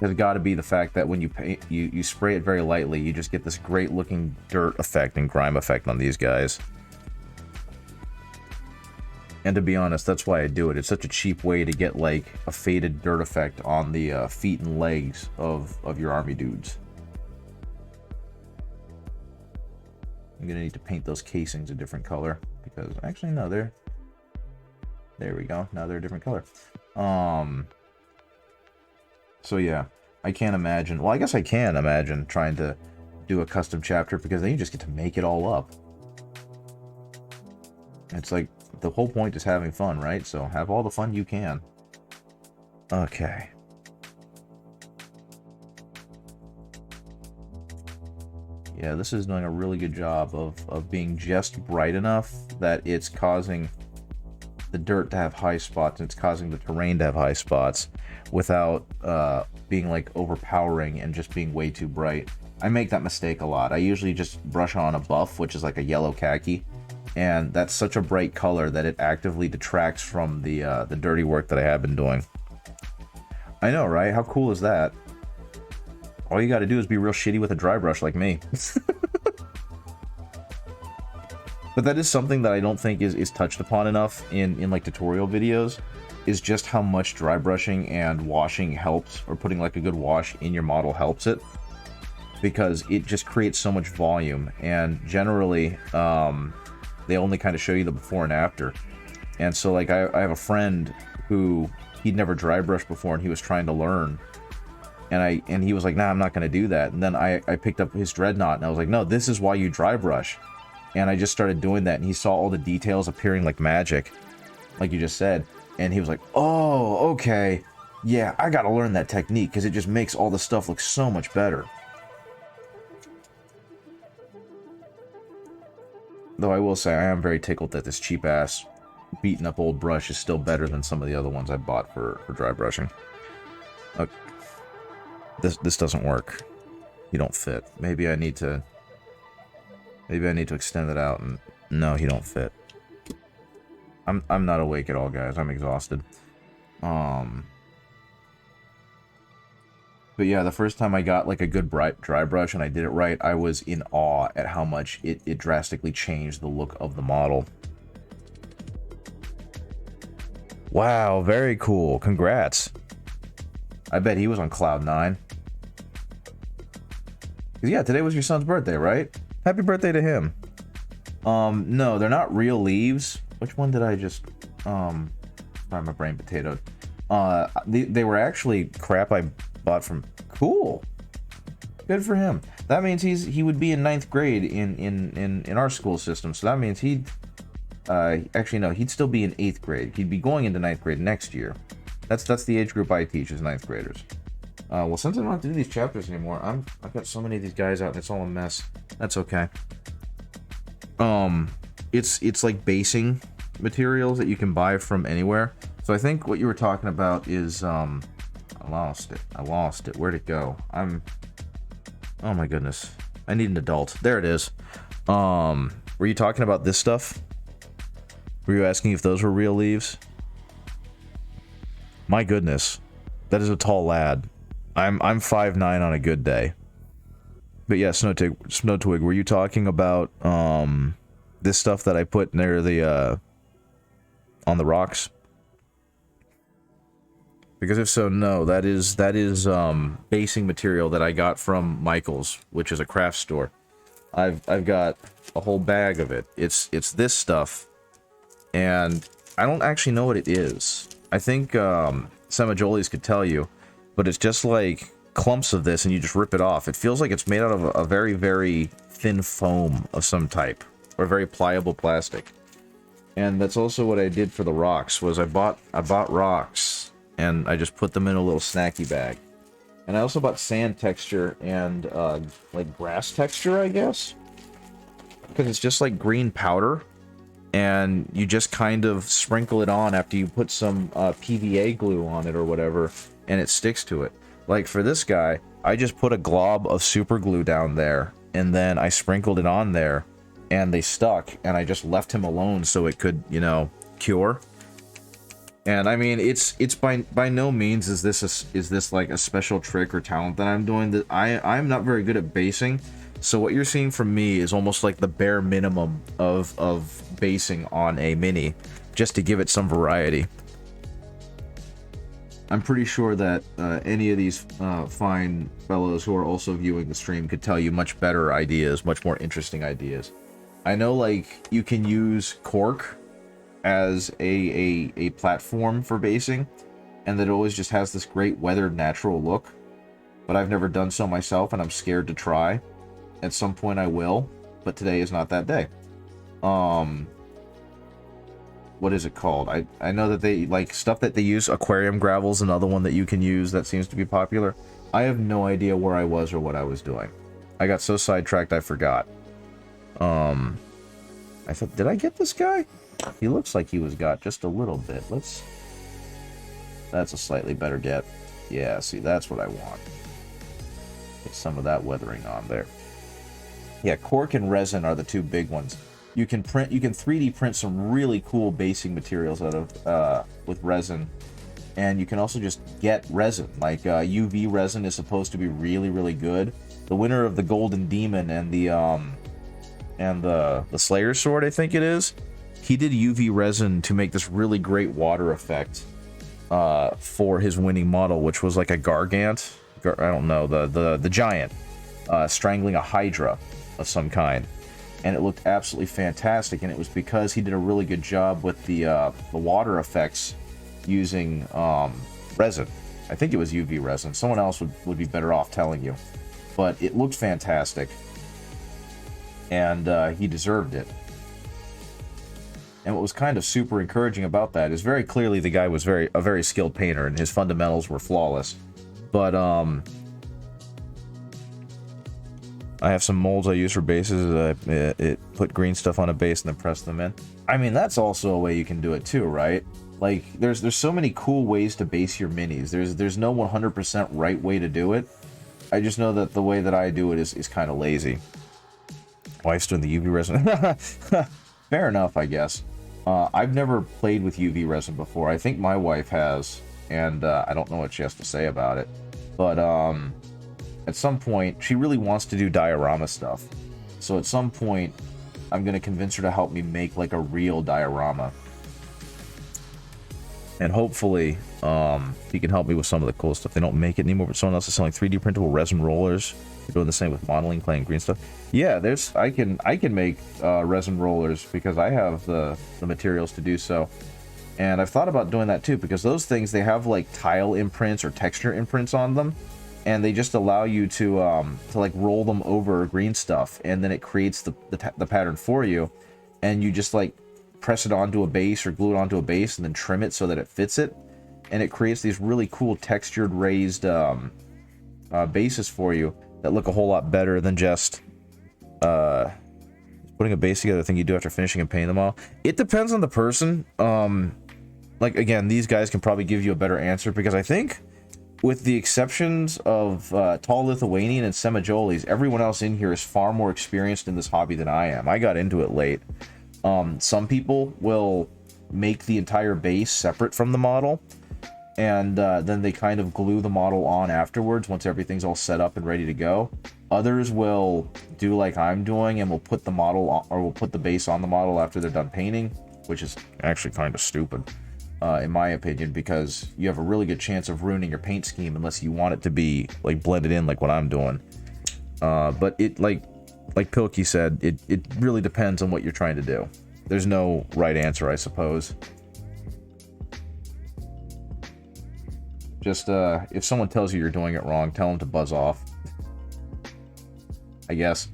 Speaker 2: has got to be the fact that when you paint, you spray it very lightly, you just get this great looking dirt effect and grime effect on these guys. And to be honest, that's why I do it. It's such a cheap way to get like a faded dirt effect on the feet and legs of your army dudes. I'm gonna need to paint those casings a different color because actually no, there we go. Now they're a different color. So yeah, I can't imagine. Well, I guess I can imagine trying to do a custom chapter because then you just get to make it all up. It's like the whole point is having fun, right? So have all the fun you can. Okay. Yeah, this is doing a really good job of being just bright enough that it's causing the dirt to have high spots and it's causing the terrain to have high spots without being like overpowering and just being way too bright. I make that mistake a lot. I usually just brush on a buff, which is like a yellow khaki, and that's such a bright color that it actively detracts from the dirty work that I have been doing. I know, right? How cool is that? All you gotta do is be real shitty with a dry brush like me. But that is something that I don't think is touched upon enough in like tutorial videos, is just how much dry brushing and washing helps, or putting like a good wash in your model helps it. Because it just creates so much volume, and generally they only kind of show you the before and after. And so like I have a friend who he'd never dry brushed before and he was trying to learn. And he was like, nah, I'm not going to do that. And then I picked up his Dreadnought and I was like, no, this is why you dry brush. And I just started doing that and he saw all the details appearing like magic, like you just said. And he was like, oh, okay. Yeah, I got to learn that technique because it just makes all the stuff look so much better. Though I will say, I am very tickled that this cheap-ass, beaten-up old brush is still better than some of the other ones I bought for dry brushing. Okay. This doesn't work. You don't fit. Maybe I need to extend it out, and no, he don't fit. I'm not awake at all, guys. I'm exhausted. But yeah, the first time I got like a good dry brush and I did it right, I was in awe at how much it drastically changed the look of the model. Wow, very cool. Congrats. I bet he was on cloud 9. Yeah, today was your son's birthday, right? Happy birthday to him. No, they're not real leaves. Which one did I just, sorry, my brain potatoed. They were actually crap I bought from, cool. Good for him. That means he would be in 9th grade in our school system. So that means he'd, actually no, he'd still be in 8th grade. He'd be going into 9th grade next year. That's the age group I teach, is 9th graders. Well, since I don't have to do these chapters anymore, I've got so many of these guys out and it's all a mess. That's okay. It's like basing materials that you can buy from anywhere. So I think what you were talking about is, I lost it. Where'd it go? Oh my goodness. I need an adult. There it is. Were you talking about this stuff? Were you asking if those were real leaves? My goodness. That is a tall lad. I'm 5'9" on a good day. But yeah, Snow Twig, were you talking about this stuff that I put near the on the rocks? Because if so, no, that is basing material that I got from Michael's, which is a craft store. I've got a whole bag of it. It's this stuff, and I don't actually know what it is. I think Semajoli's could tell you, but it's just like clumps of this, and you just rip it off. It feels like it's made out of a very, very thin foam of some type, or very pliable plastic. And that's also what I did for the rocks. Was I bought rocks, and I just put them in a little snacky bag. And I also bought sand texture and like grass texture, I guess, because it's just like green powder, and you just kind of sprinkle it on after you put some PVA glue on it or whatever, and it sticks to it. Like for this guy, I just put a glob of super glue down there, and then I sprinkled it on there, and they stuck, and I just left him alone so it could, you know, cure. And I mean, it's by no means is this like a special trick or talent that I'm doing. That I'm not very good at basing, so what you're seeing from me is almost like the bare minimum of basing on a mini, just to give it some variety. I'm pretty sure that any of these fine fellows who are also viewing the stream could tell you much better ideas, much more interesting ideas. I know, like, you can use cork as a platform for basing, and that it always just has this great weathered natural look, but I've never done so myself, and I'm scared to try. At some point I will, but today is not that day. What is it called? I know that they, like, stuff that they use, aquarium gravel's another one that you can use that seems to be popular. I have no idea where I was or what I was doing. I got so sidetracked I forgot. I thought, did I get this guy? He looks like he was got just a little bit. That's a slightly better get. Yeah, see, that's what I want. Get some of that weathering on there. Yeah, cork and resin are the two big ones. You can 3D print some really cool basing materials out of with resin, and you can also just get resin. Like UV resin is supposed to be really, really good. The winner of the Golden Demon and the Slayer Sword, I think it is, he did UV resin to make this really great water effect for his winning model, which was like a Gargant. I don't know, the giant strangling a Hydra of some kind. And it looked absolutely fantastic, and it was because he did a really good job with the water effects using resin. I think it was UV resin. Someone else would be better off telling you. But it looked fantastic, and he deserved it. And what was kind of super encouraging about that is very clearly the guy was a very skilled painter, and his fundamentals were flawless. But I have some molds I use for bases. It put green stuff on a base and then press them in. I mean, that's also a way you can do it too, right? Like, there's so many cool ways to base your minis. There's no 100% right way to do it. I just know that the way that I do it is kind of lazy. Wife's doing the UV resin. Fair enough, I guess. I've never played with UV resin before. I think my wife has, and I don't know what she has to say about it. But at some point, she really wants to do diorama stuff. So at some point, I'm going to convince her to help me make like a real diorama. And hopefully, If you can help me with some of the cool stuff. They don't make it anymore, but someone else is selling 3D printable resin rollers. They're doing the same with modeling clay and green stuff. Yeah, I can make resin rollers because I have the materials to do so. And I've thought about doing that too, because those things, they have like tile imprints or texture imprints on them, and they just allow you to like roll them over green stuff, and then it creates the pattern for you, and you just like press it onto a base or glue it onto a base and then trim it so that it fits it, and it creates these really cool textured raised bases for you that look a whole lot better than just putting a base together, the thing you do after finishing and painting them all. It depends on the person. Like, again, these guys can probably give you a better answer, because I think, with the exceptions of Tall Lithuanian and Semajolis, everyone else in here is far more experienced in this hobby than I am. I got into it late. Some people will make the entire base separate from the model, and then they kind of glue the model on afterwards once everything's all set up and ready to go. Others will do like I'm doing, and will put the model on, or will put the base on the model after they're done painting, which is actually kind of stupid. In my opinion, because you have a really good chance of ruining your paint scheme unless you want it to be like blended in like what I'm doing. But it, like Pilkey said, it really depends on what you're trying to do. There's no right answer, I suppose. Just if someone tells you you're doing it wrong, tell them to buzz off, I guess.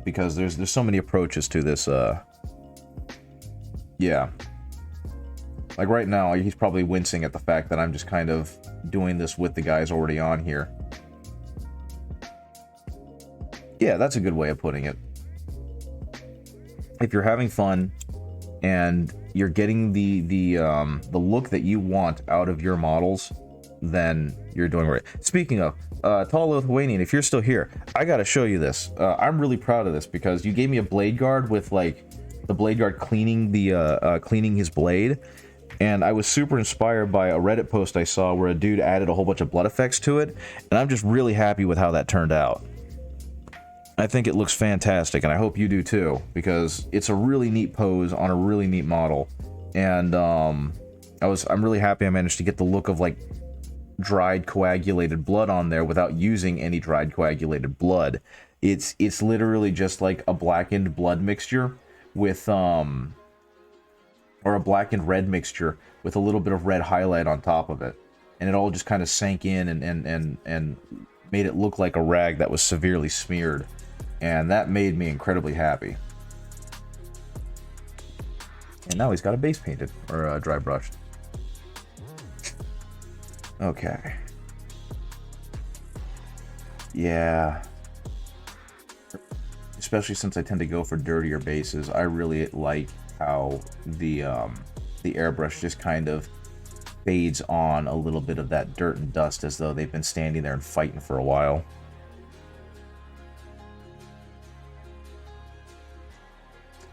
Speaker 2: Because there's so many approaches to this. Yeah. Like right now, he's probably wincing at the fact that I'm just kind of doing this with the guys already on here. Yeah, that's a good way of putting it. If you're having fun and you're getting the look that you want out of your models, then you're doing right. Speaking of Tall Lithuanian, if you're still here, I gotta show you this. I'm really proud of this because you gave me a blade guard with like the blade guard cleaning the cleaning his blade, and I was super inspired by a Reddit post I saw where a dude added a whole bunch of blood effects to it, and I'm just really happy with how that turned out. I think it looks fantastic, and I hope you do too, because it's a really neat pose on a really neat model, and I'm really happy I managed to get the look of like dried coagulated blood on there without using any dried coagulated blood. It's literally just like a blackened blood mixture with or a black and red mixture with a little bit of red highlight on top of it, and it all just kind of sank in and made it look like a rag that was severely smeared, and that made me incredibly happy. And now he's got a base painted, or dry brushed. Okay. Yeah. Especially since I tend to go for dirtier bases, I really like how the airbrush just kind of fades on a little bit of that dirt and dust, as though they've been standing there and fighting for a while.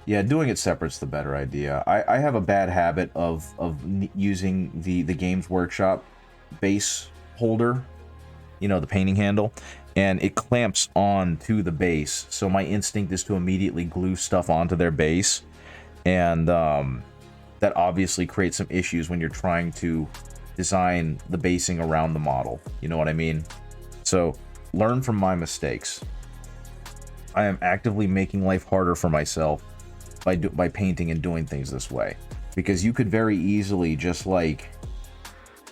Speaker 2: Yeah, doing it separate's the better idea. I have a bad habit of using the Games Workshop base holder, you know, the painting handle, and it clamps on to the base, so my instinct is to immediately glue stuff onto their base, and that obviously creates some issues when you're trying to design the basing around the model, you know what I mean? So learn from my mistakes. I am actively making life harder for myself by painting and doing things this way, because you could very easily just like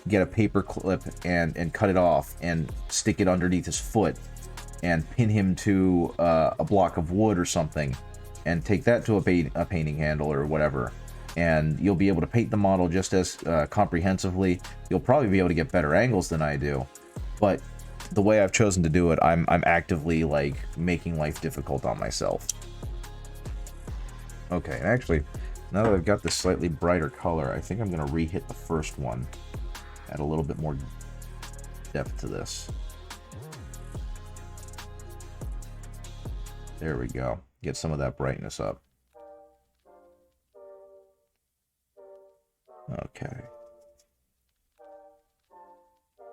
Speaker 2: get a paper clip and cut it off and stick it underneath his foot and pin him to a block of wood or something, and take that to a painting handle or whatever, and you'll be able to paint the model just as comprehensively. You'll probably be able to get better angles than I do, but the way I've chosen to do it, I'm actively like making life difficult on myself. Okay, and actually, now that I've got this slightly brighter color, I think I'm going to re-hit the first one. Add a little bit more depth to this. There we go. Get some of that brightness up. Okay.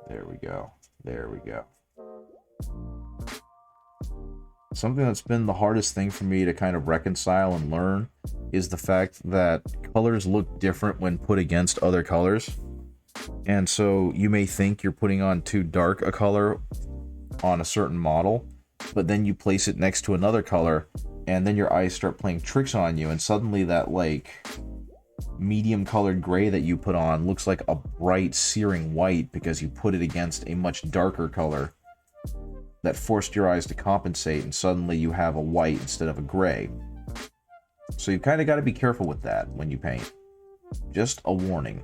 Speaker 2: There we go. There we go. something that's been the hardest thing for me to kind of reconcile and learn is the fact that colors look different when put against other colors. And so you may think you're putting on too dark a color on a certain model, but then you place it next to another color, and then your eyes start playing tricks on you, and suddenly that, like, medium colored gray that you put on looks like a bright searing white because you put it against a much darker color that forced your eyes to compensate, and suddenly you have a white instead of a gray. So you kind of got to be careful with that when you paint. Just a warning.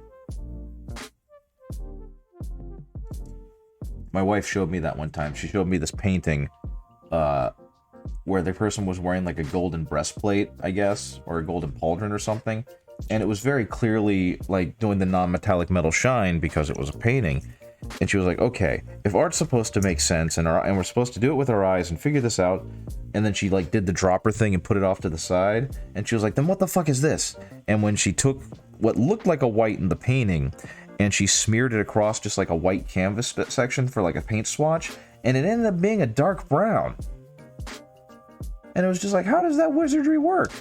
Speaker 2: My wife showed me that one time. She showed me this painting where the person was wearing like a golden breastplate, I guess, or a golden pauldron or something. And it was very clearly like doing the non-metallic metal shine because it was a painting. And she was like, okay, if art's supposed to make sense and we're supposed to do it with our eyes and figure this out, and then she like did the dropper thing and put it off to the side, and she was like, then what the fuck is this? And when she took what looked like a white in the painting and she smeared it across just like a white canvas section for like a paint swatch, and it ended up being a dark brown. And it was just like, how does that wizardry work?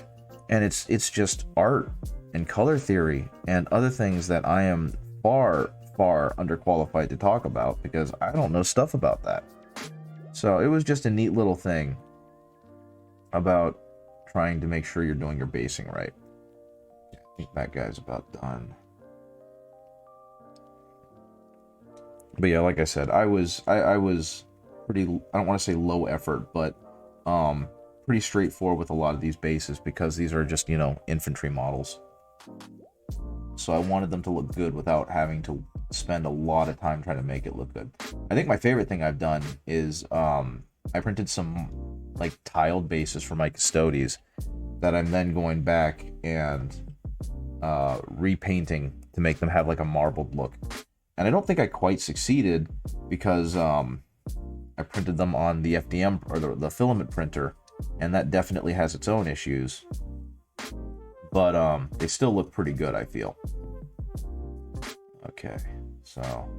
Speaker 2: And it's just art and color theory and other things that I am far underqualified to talk about because I don't know stuff about that. So it was just a neat little thing about trying to make sure you're doing your basing right. I think that guy's about done. But yeah, like I said, I was pretty, I don't want to say low effort, but pretty straightforward with a lot of these bases because these are just, you know, infantry models. So I wanted them to look good without having to spend a lot of time trying to make it look good. I think my favorite thing I've done is I printed some like tiled bases for my Custodes that I'm then going back and repainting to make them have like a marbled look. And I don't think I quite succeeded because I printed them on the FDM or the filament printer, and that definitely has its own issues. But they still look pretty good, I feel. Okay, so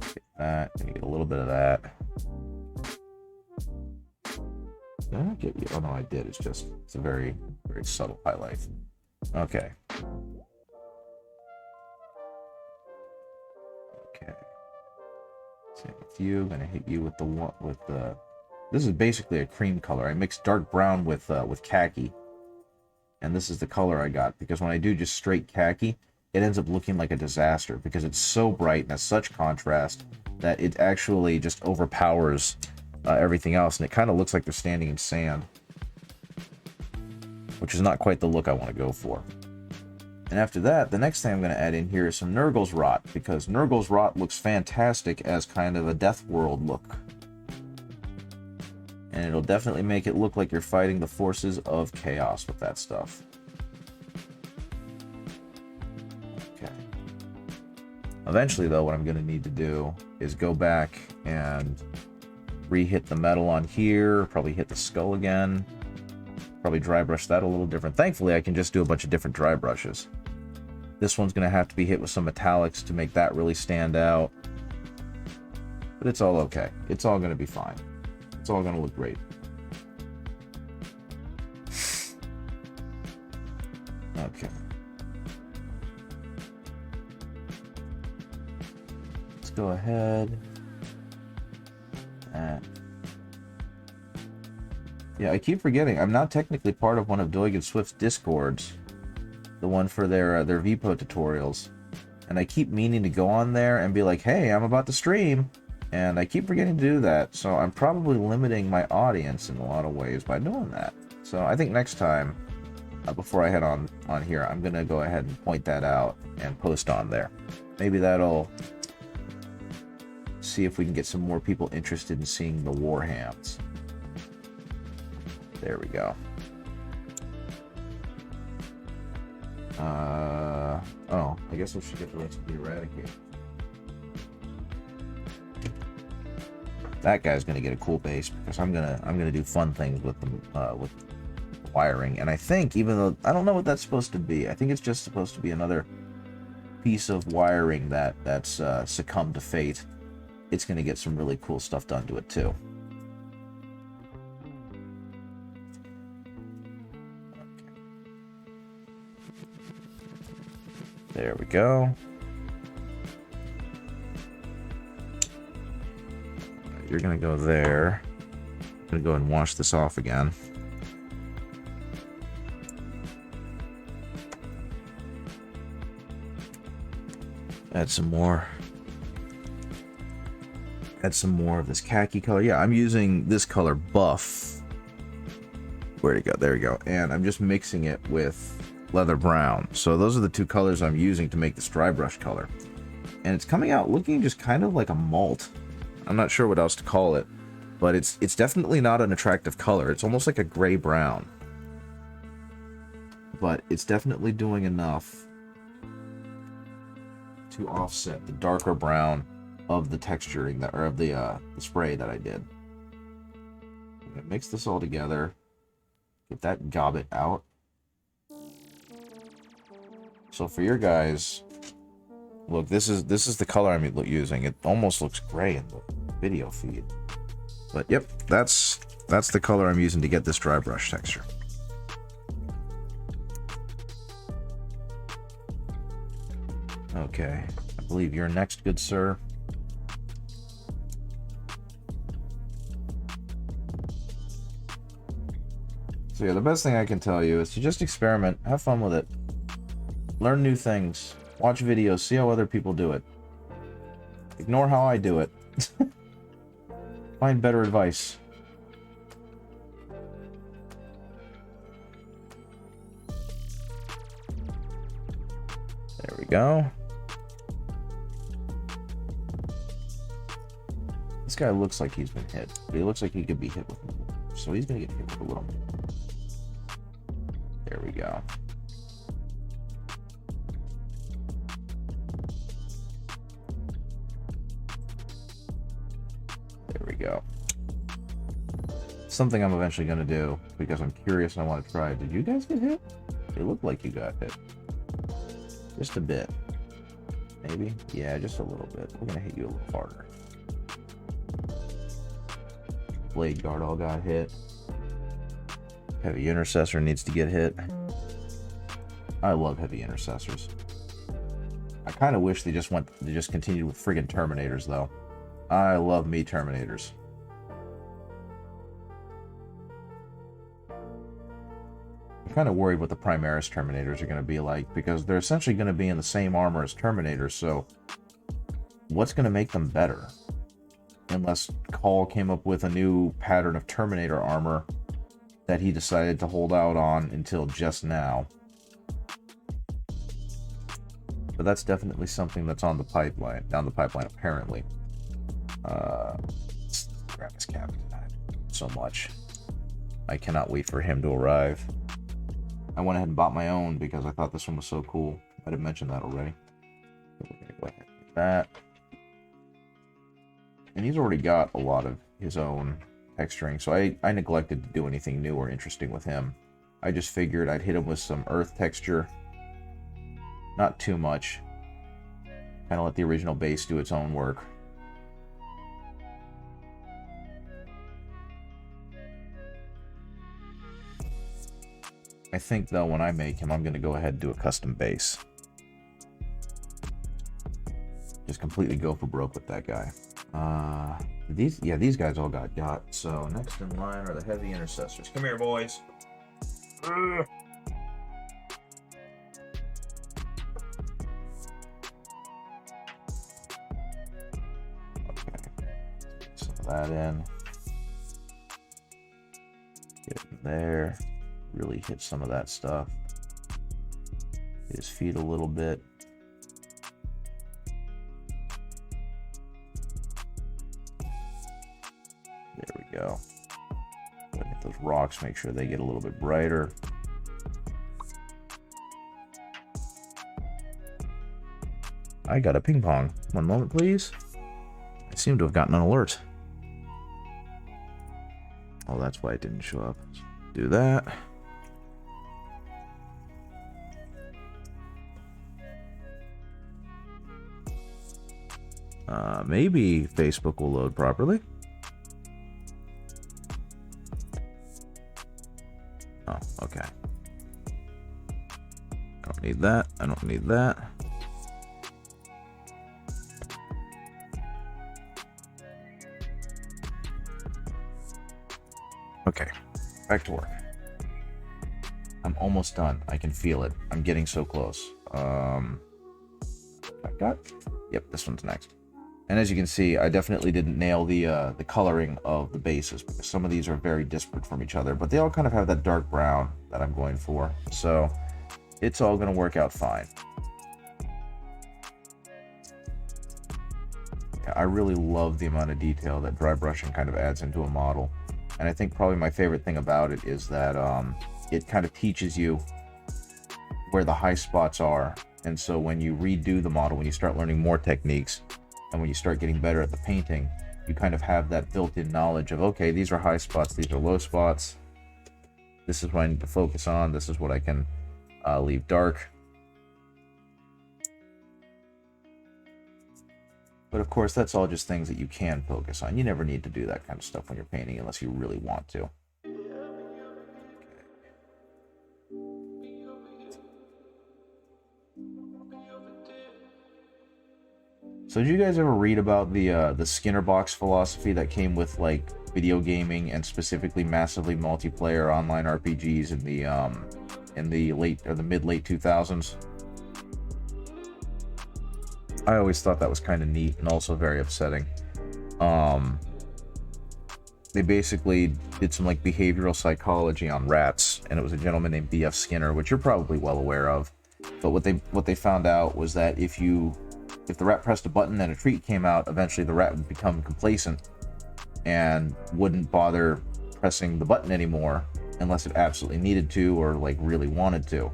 Speaker 2: get that. Gonna get a little bit of that. Did I not get you? Oh no, I did. It's a very subtle highlight. Okay. Okay. Same with you. Gonna hit you with the one with the. This is basically a cream color. I mixed dark brown with khaki. And this is the color I got, because when I do just straight khaki, it ends up looking like a disaster, because it's so bright and has such contrast that it actually just overpowers everything else, and it kind of looks like they're standing in sand, which is not quite the look I want to go for. And after that, the next thing I'm going to add in here is some Nurgle's Rot, because Nurgle's Rot looks fantastic as kind of a Death World look. And it'll definitely make it look like you're fighting the forces of chaos with that stuff. Okay. Eventually, though, what I'm going to need to do is go back and re-hit the metal on here, probably hit the skull again, probably dry brush that a little different. Thankfully, I can just do a bunch of different dry brushes. This one's going to have to be hit with some metallics to make that really stand out. But it's all okay. It's all going to be fine. It's all going to look great. Okay. Let's go ahead. Yeah, I keep forgetting. I'm not technically part of one of Doig and Swift's Discords. The one for their VPO tutorials. And I keep meaning to go on there and be like, hey, I'm about to stream. And I keep forgetting to do that, so I'm probably limiting my audience in a lot of ways by doing that. So I think next time, before I head on here, I'm going to go ahead and point that out and post on there. Maybe that'll see if we can get some more people interested in seeing the Warhams. There we go. Oh, I guess we should get the rest of the Eradicator. That guy's gonna get a cool base because I'm gonna do fun things with the wiring. And I think, even though I don't know what that's supposed to be, I think it's just supposed to be another piece of wiring that's succumbed to fate. It's gonna get some really cool stuff done to it too. There we go. You're gonna go there. I'm gonna go ahead and wash this off again. Add some more. Add some more of this khaki color. Yeah, I'm using this color buff. Where'd it go? There we go. And I'm just mixing it with leather brown. So those are the two colors I'm using to make this dry brush color. And it's coming out looking just kind of like a malt. I'm not sure what else to call it, but it's definitely not an attractive color. It's almost like a gray brown. But it's definitely doing enough to offset the darker brown of the texturing that, or of the spray that I did. I'm gonna mix this all together, get that gobbet out. So for your guys, look, this is the color I'm using. It almost looks gray in the video feed, but yep, that's the color I'm using to get this dry brush texture. Okay, I believe you're next, good sir. So yeah, the best thing I can tell you is to just experiment, have fun with it, learn new things, watch videos, see how other people do it. Ignore how I do it. Find better advice. There we go. This guy looks like he's been hit, but he looks like he could be hit with more. So he's gonna get hit with a little more. There we go. There we go. Something I'm eventually gonna do because I'm curious and I want to try. Did you guys get hit? They look like you got hit. Just a bit. Maybe? Yeah, just a little bit. We're gonna hit you a little harder. Blade guard all got hit. Heavy intercessor needs to get hit. I love heavy intercessors. I kind of wish they just continued with friggin' Terminators though. I love me Terminators. I'm kind of worried what the Primaris Terminators are going to be like, because they're essentially going to be in the same armor as Terminators, so what's going to make them better? Unless Call came up with a new pattern of Terminator armor that he decided to hold out on until just now. But that's definitely something that's on the pipeline, down the pipeline apparently. Let's grab his cap so much. I cannot wait for him to arrive. I went ahead and bought my own because I thought this one was so cool. I didn't mention that already. So we're gonna go ahead and do that. And he's already got a lot of his own texturing, so I neglected to do anything new or interesting with him. I just figured I'd hit him with some earth texture. Not too much. Kind of let the original base do its own work. I think, though, when I make him, I'm going to go ahead and do a custom base. Just completely go for broke with that guy. These guys all got. So next in line are the heavy intercessors. Come here, boys. Okay. Some of that in. Get it in there. Really hit some of that stuff. Hit his feet a little bit. There we go. Look at those rocks, make sure they get a little bit brighter. I got a ping pong. One moment, please. I seem to have gotten an alert. Oh, that's why it didn't show up. Do that. Maybe Facebook will load properly. Oh, okay. I don't need that. I don't need that. Okay, back to work. I'm almost done. I can feel it. I'm getting so close. Yep, this one's next. And as you can see, I definitely didn't nail the coloring of the bases, because some of these are very disparate from each other, but they all kind of have that dark brown that I'm going for. So it's all going to work out fine. Yeah, I really love the amount of detail that dry brushing kind of adds into a model. And I think probably my favorite thing about it is that it kind of teaches you where the high spots are. And so when you redo the model, when you start learning more techniques, and when you start getting better at the painting, you kind of have that built-in knowledge of, okay, these are high spots, these are low spots. This is what I need to focus on. This is what I can leave dark. But of course, that's all just things that you can focus on. You never need to do that kind of stuff when you're painting unless you really want to. So did you guys ever read about the Skinner box philosophy that came with like video gaming and specifically massively multiplayer online RPGs in the late or the mid-late 2000s? I always thought that was kind of neat and also very upsetting. They basically did some like behavioral psychology on rats, and it was a gentleman named B.F. Skinner, which you're probably well aware of. But what they found out was that if the rat pressed a button and a treat came out, eventually the rat would become complacent and wouldn't bother pressing the button anymore unless it absolutely needed to or like really wanted to.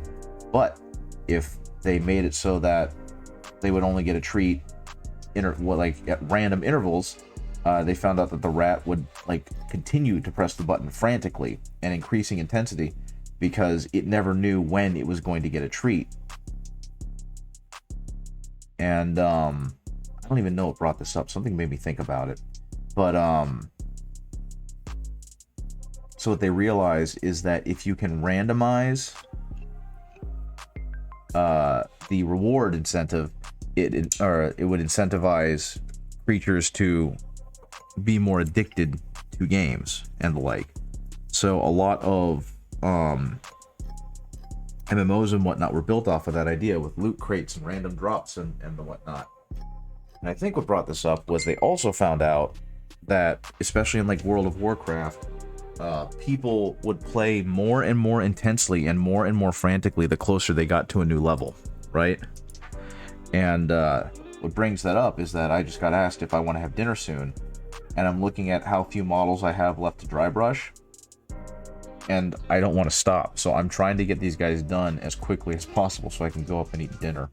Speaker 2: But if they made it so that they would only get a treat like at random intervals, they found out that the rat would like continue to press the button frantically and increasing intensity because it never knew when it was going to get a treat. And I don't even know what brought this up. Something made me think about it. But so what they realize is that if you can randomize the reward incentive, it would incentivize creatures to be more addicted to games and the like. So a lot of MMOs and whatnot were built off of that idea with loot crates and random drops and the whatnot. And I think what brought this up was they also found out that, especially in like World of Warcraft, people would play more and more intensely and more frantically the closer they got to a new level, right? And what brings that up is that I just got asked if I want to have dinner soon, and I'm looking at how few models I have left to dry brush, and I don't want to stop. So I'm trying to get these guys done as quickly as possible so I can go up and eat dinner.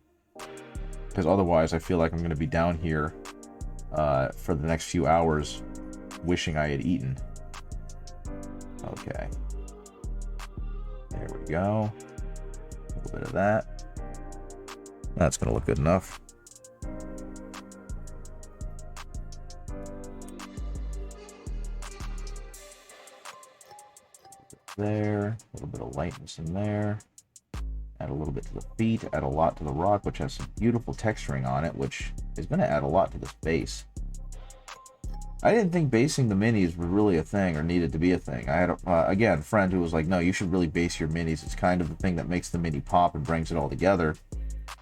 Speaker 2: Because otherwise I feel like I'm going to be down here for the next few hours wishing I had eaten. Okay. There we go. A little bit of that. That's going to look good enough. There, a little bit of lightness in there. Add a little bit to the feet, add a lot to the rock, which has some beautiful texturing on it, which is going to add a lot to this base. I didn't think basing the minis was really a thing or needed to be a thing. I had, again, a friend who was like, no, you should really base your minis. It's kind of the thing that makes the mini pop and brings it all together.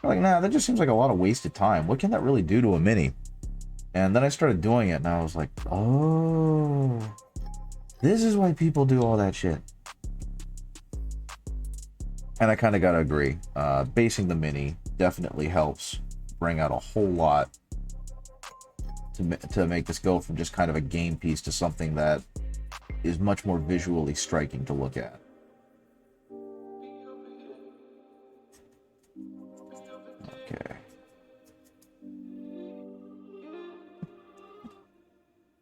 Speaker 2: I'm like, nah, that just seems like a lot of wasted time. What can that really do to a mini? And then I started doing it, and I was like, oh, this is why people do all that shit. And I kind of gotta agree. Basing the mini definitely helps bring out a whole lot to make this go from just kind of a game piece to something that is much more visually striking to look at. Okay.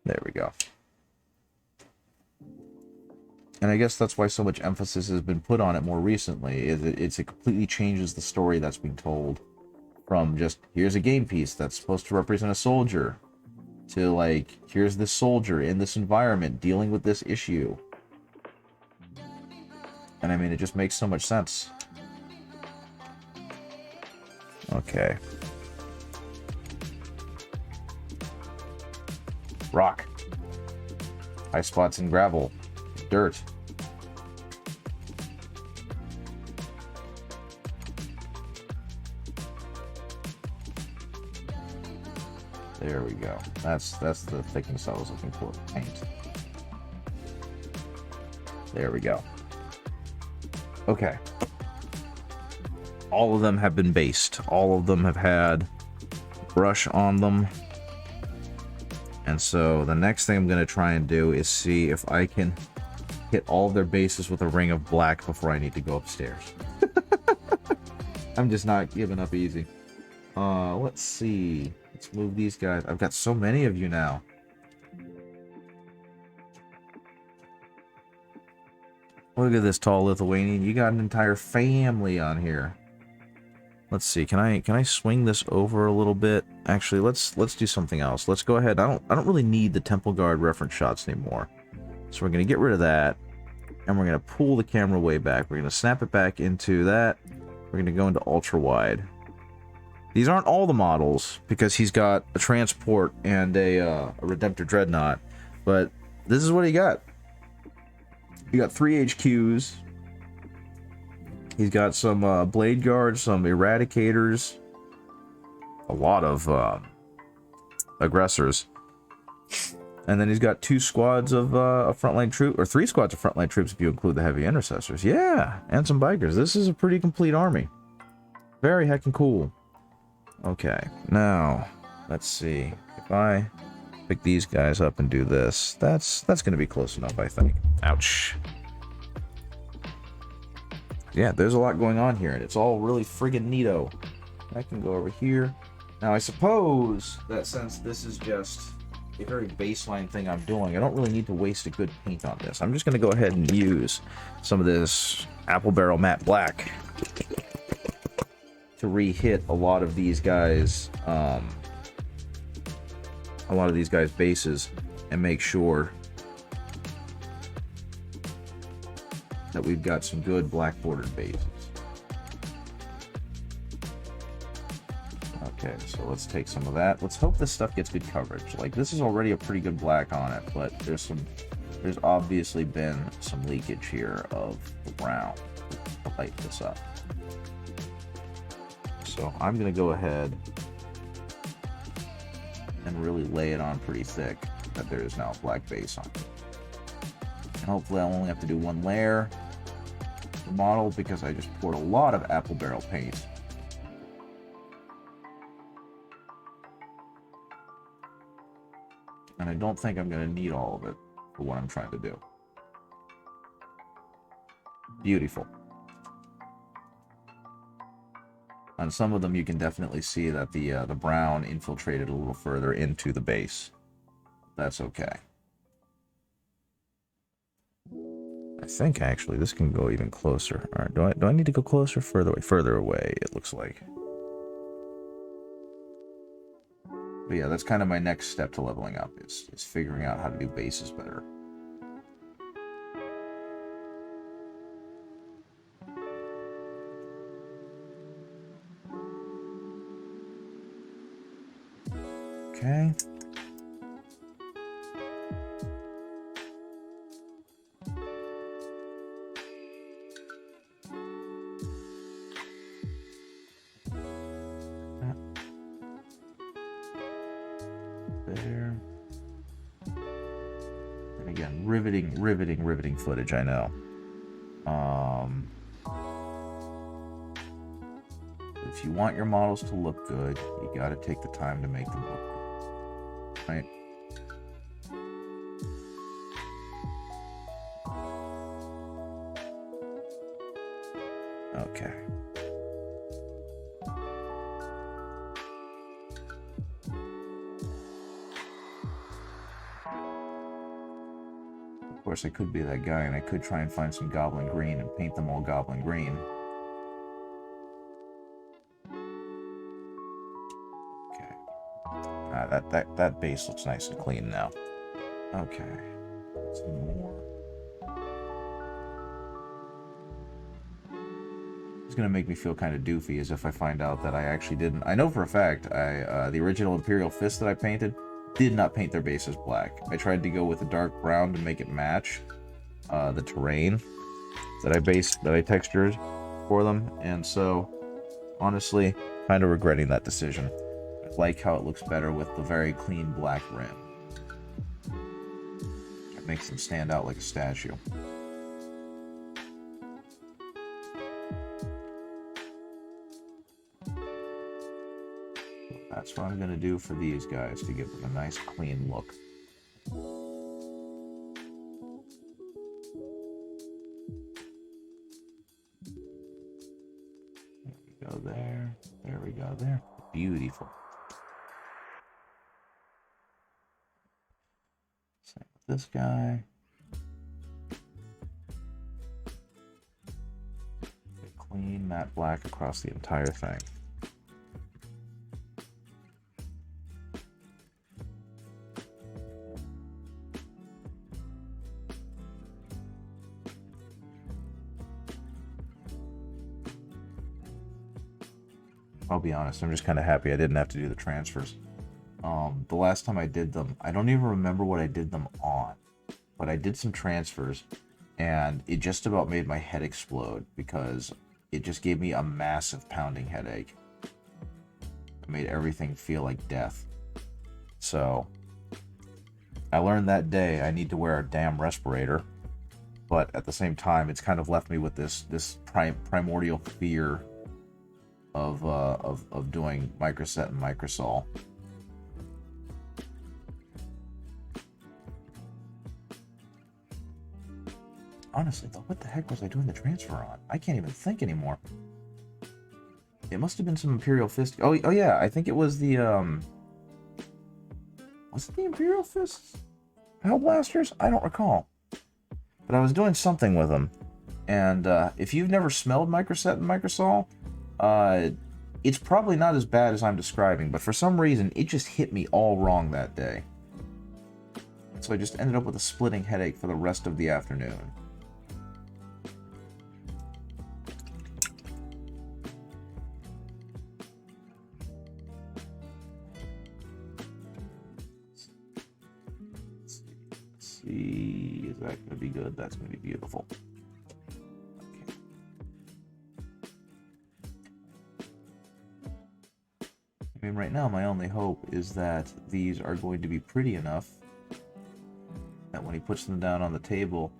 Speaker 2: There we go. And I guess that's why so much emphasis has been put on it more recently. It completely changes the story that's being told from just, here's a game piece that's supposed to represent a soldier, to like, here's this soldier in this environment dealing with this issue. And I mean, it just makes so much sense. Okay. Rock. High spots in gravel. dirt. There we go. That's the thickness I was looking for. Paint. There we go. Okay. All of them have been based. All of them have had brush on them. And so the next thing I'm going to try and do is see if I can hit all of their bases with a ring of black before I need to go upstairs. I'm just not giving up easy. Let's see. Let's move these guys. I've got so many of you now. Look at this tall Lithuanian. You got an entire family on here. Let's see. Can I swing this over a little bit? Actually, let's do something else. Let's go ahead. I don't really need the Temple Guard reference shots anymore. So we're gonna get rid of that, and we're gonna pull the camera way back. We're gonna snap it back into that. We're gonna go into ultra wide. These aren't all the models, because he's got a transport and a Redemptor Dreadnought, but this is what he got. He got 3 HQs. He's got some Blade Guards, some Eradicators, a lot of aggressors, and then he's got 2 squads of frontline troops, or 3 squads of frontline troops if you include the heavy intercessors. Yeah, and some bikers. This is a pretty complete army. Very heckin' cool. Okay, now let's see. If I pick these guys up and do this, that's going to be close enough, I think. Ouch. Yeah, there's a lot going on here, and it's all really friggin' neato. I can go over here. Now, I suppose that since this is just a very baseline thing I'm doing, I don't really need to waste a good paint on this. I'm just going to go ahead and use some of this Apple Barrel Matte Black to re-hit a lot of these guys, bases, and make sure that we've got some good black bordered bases. Okay, so let's take some of that. Let's hope this stuff gets good coverage. Like, this is already a pretty good black on it, but there's obviously been some leakage here of the brown to light this up. So I'm gonna go ahead and really lay it on pretty thick that there is now a black base on it. And hopefully I'll only have to do 1 layer of the model, because I just poured a lot of Apple Barrel paint. And I don't think I'm going to need all of it for what I'm trying to do. Beautiful. On some of them you can definitely see that the brown infiltrated a little further into the base. That's okay. I think actually this can go even closer. All right, do I need to go closer? Further away? Further away, it looks like. But yeah, that's kind of my next step to leveling up, is figuring out how to do bases better. Okay. There. And again, riveting footage, I know. If you want your models to look good, you gotta take the time to make them look good. Right? Okay. Of course, I could be that guy, and I could try and find some goblin green and paint them all goblin green. Okay. That base looks nice and clean now. Okay. Some more. It's gonna make me feel kind of doofy, as if I find out that I actually didn't. I know for a fact the original Imperial Fist that I painted did not paint their bases black. I tried to go with a dark brown to make it match, the terrain that I textured for them, and so honestly, kind of regretting that decision. I like how it looks better with the very clean black rim. It makes them stand out like a statue. That's what I'm going to do for these guys to give them a nice clean look. There we go there. There we go there. Beautiful. Same with this guy. Clean matte black across the entire thing. I'll be honest, I'm just kind of happy I didn't have to do the transfers. The last time I did them, I don't even remember what I did them on, but I did some transfers, and it just about made my head explode because it just gave me a massive pounding headache. It made everything feel like death. So, I learned that day I need to wear a damn respirator, but at the same time, it's kind of left me with this primordial fear of doing microset and microsol. Honestly, though, what the heck was I doing the transfer on? I can't even think anymore. It must have been some Imperial Fist. Oh yeah, I think it was the was it the Imperial Fists? Hellblasters? I don't recall. But I was doing something with them. And if you've never smelled microset and microsol, it's probably not as bad as I'm describing, but for some reason, it just hit me all wrong that day. So I just ended up with a splitting headache for the rest of the afternoon. Let's see, is that going to be good? That's going to be beautiful. I mean, right now, my only hope is that these are going to be pretty enough that when he puts them down on the table,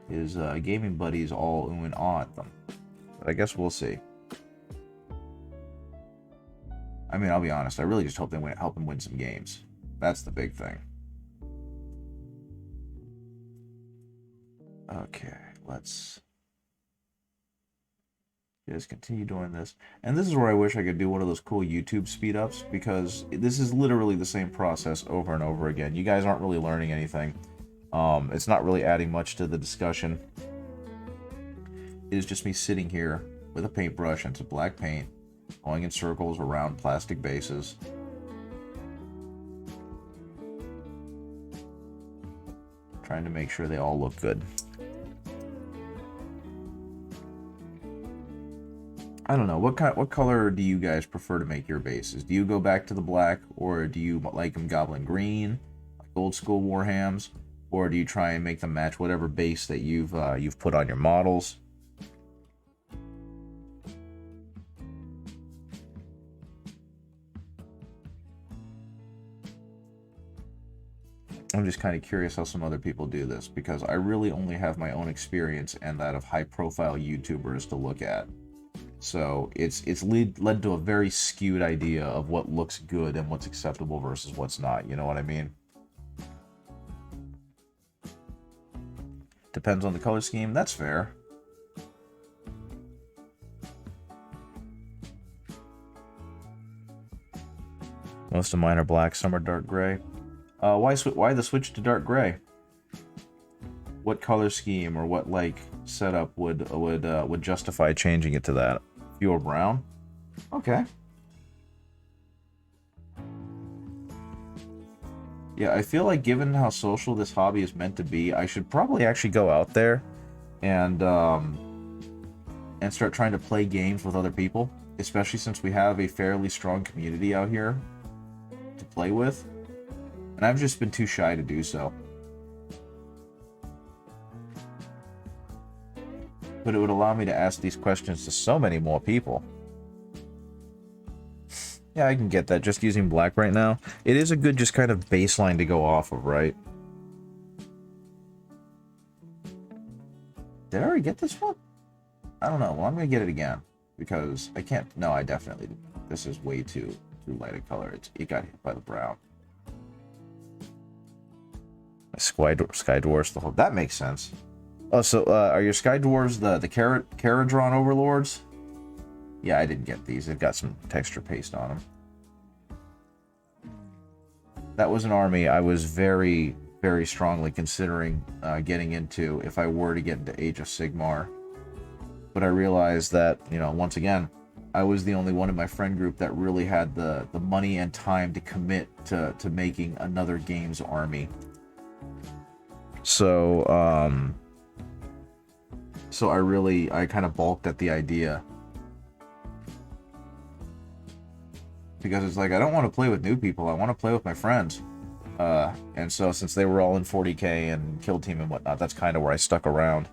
Speaker 2: his gaming buddies all ooh and ah at them. But I guess we'll see. I mean, I'll be honest, I really just hope they help him win some games. That's the big thing. Okay, let's just continue doing this. And this is where I wish I could do one of those cool YouTube speed ups, because this is literally the same process over and over again. You guys aren't really learning anything. It's not really adding much to the discussion. It is just me sitting here with a paintbrush and some black paint, going in circles around plastic bases. Trying to make sure they all look good. I don't know, what color do you guys prefer to make your bases? Do you go back to the black, or do you like them goblin green, like old school Warhams, or do you try and make them match whatever base that you've put on your models? I'm just kind of curious how some other people do this, because I really only have my own experience and that of high-profile YouTubers to look at. So it's led to a very skewed idea of what looks good and what's acceptable versus what's not. You know what I mean? Depends on the color scheme. That's fair. Most of mine are black. Some are dark gray. Why the switch to dark gray? What color scheme or what setup would justify changing it to that? Fewer brown? Okay. Yeah, I feel like given how social this hobby is meant to be, I should probably actually go out there and start trying to play games with other people, especially since we have a fairly strong community out here to play with. And I've just been too shy to do so. but it would allow me to ask these questions to so many more people. Yeah, I can get that, just using black right now. It is a good just kind of baseline to go off of, right? Did I already get this one? I don't know. Well, I'm going to get it again, because I can't... No, I definitely didn't. This is way too light a color. It got hit by the brown. Sky Dwarfs, the whole... That makes sense. Oh, so are your Sky Dwarves the Caradron Overlords? Yeah, I didn't get these. They've got some texture paste on them. That was an army I was very, very strongly considering getting into if I were to get into Age of Sigmar. But I realized that, you know, once again, I was the only one in my friend group that really had the money and time to commit to making another game's army. So, I kind of balked at the idea. Because it's like, I don't want to play with new people, I want to play with my friends. And so since they were all in 40k and Kill Team and whatnot, that's kind of where I stuck around.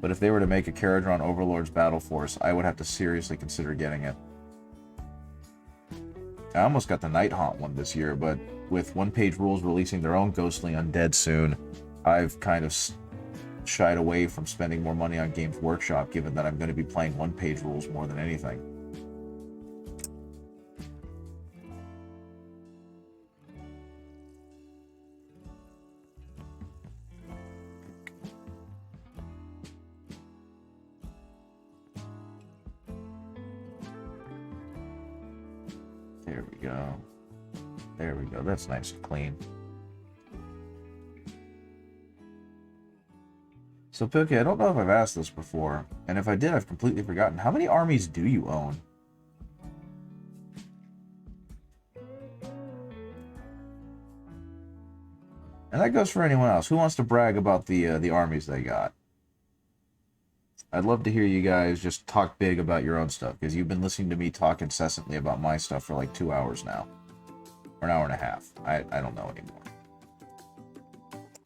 Speaker 2: But if they were to make a Caradron Overlord's Battle Force, I would have to seriously consider getting it. I almost got the Night Haunt one this year, but with One Page Rules releasing their own Ghostly Undead soon, I've kind of shied away from spending more money on Games Workshop, given that I'm going to be playing One Page Rules more than anything. There we go. There we go. That's nice and clean. So, Pilky, I don't know if I've asked this before, and if I did, I've completely forgotten. How many armies do you own? And that goes for anyone else. Who wants to brag about the armies they got? I'd love to hear you guys just talk big about your own stuff, because you've been listening to me talk incessantly about my stuff for like 2 hours now. Or an hour and a half. I don't know anymore.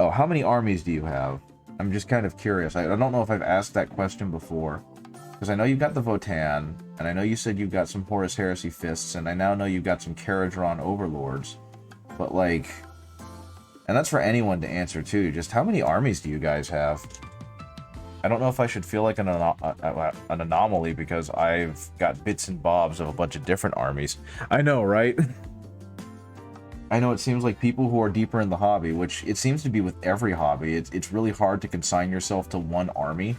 Speaker 2: Oh, how many armies do you have? I'm just kind of curious. I don't know if I've asked that question before. Because I know you've got the Votann, and I know you said you've got some Horus Heresy Fists, and I now know you've got some Caradron Overlords. But like... And that's for anyone to answer too. Just how many armies do you guys have? I don't know if I should feel like an anomaly because I've got bits and bobs of a bunch of different armies. I know, right? I know it seems like people who are deeper in the hobby, which it seems to be with every hobby, it's really hard to consign yourself to one army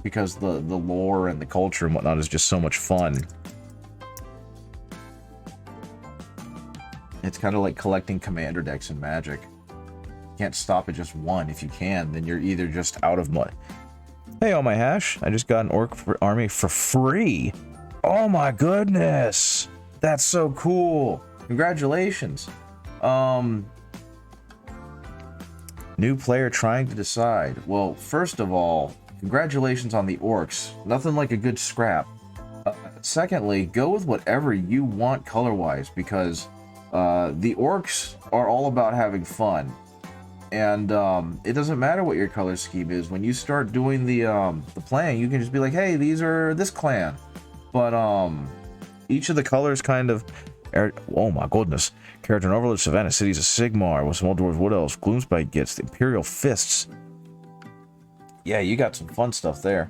Speaker 2: because the lore and the culture and whatnot is just so much fun. It's kind of like collecting commander decks in Magic. You can't stop at just one. If you can, then you're either just out of money. Hey, oh my hash, I just got an orc army for free. Oh my goodness. That's so cool. Congratulations. New player trying to decide. Well, first of all, congratulations on the orcs. Nothing like a good scrap. Secondly, go with whatever you want color-wise, because the orcs are all about having fun. And it doesn't matter what your color scheme is. When you start doing the playing, you can just be like, hey, these are this clan. But each of the colors kind of... Oh my goodness. Caradron Overlord, Savannah Cities of Sigmar, with Small Dwarves, Wood Elves, Gloomspite gets the Imperial Fists. Yeah, you got some fun stuff there.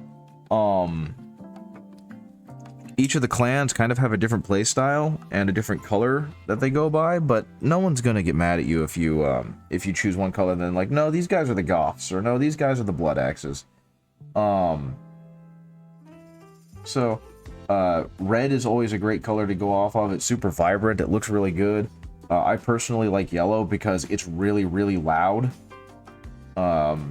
Speaker 2: Each of the clans kind of have a different play style and a different color that they go by, but no one's gonna get mad at you if you choose one color and then like, no, these guys are the Goths, or no, these guys are the Blood Axes. Red is always a great color to go off of. It's super vibrant. It looks really good. I personally like yellow because it's really, really loud. Gazkul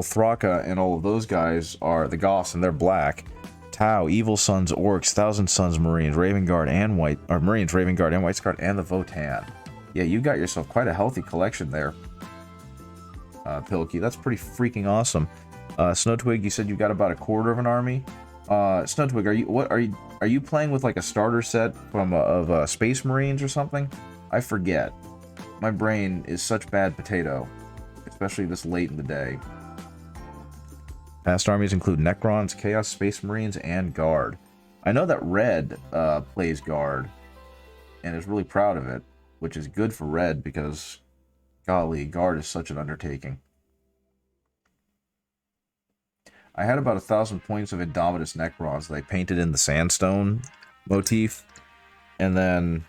Speaker 2: Thraka and all of those guys are the Goths, and they're black. Tau, Evil Sons, Orcs, Thousand Sons, Marines, Raven Guard, and Marines, Raven Guard, and White Guard, and the Votann. Yeah, you got yourself quite a healthy collection there, Pilkey. That's pretty freaking awesome. Snowtwig, you said you got about a quarter of an army. Snowtwig, are you playing with like a starter set of Space Marines or something? I forget. My brain is such bad potato. especially this late in the day. Past armies include Necrons, Chaos Space Marines, and Guard. I know that Red plays Guard, and is really proud of it, which is good for Red because, golly, Guard is such an undertaking. I had about 1,000 points of Indomitus Necrons that I painted in the sandstone motif, and then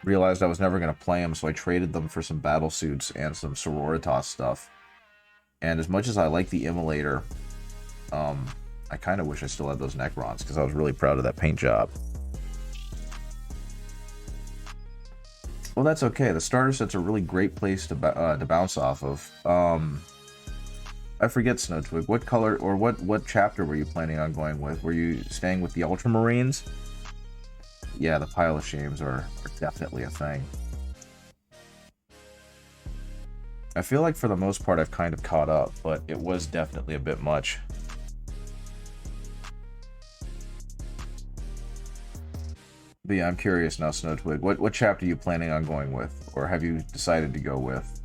Speaker 2: realized I was never going to play them, so I traded them for some battle suits and some Sororitas stuff. And as much as I like the Immolator, I kind of wish I still had those Necrons, because I was really proud of that paint job. Well, that's okay. The starter set's a really great place to bounce off of. I forget, Snowtwig, what color, or what chapter were you planning on going with? Were you staying with the Ultramarines? Yeah, the Pile of Shames are definitely a thing. I feel like for the most part I've kind of caught up, but it was definitely a bit much. But yeah, I'm curious now, Snowtwig. What chapter are you planning on going with? Or have you decided to go with?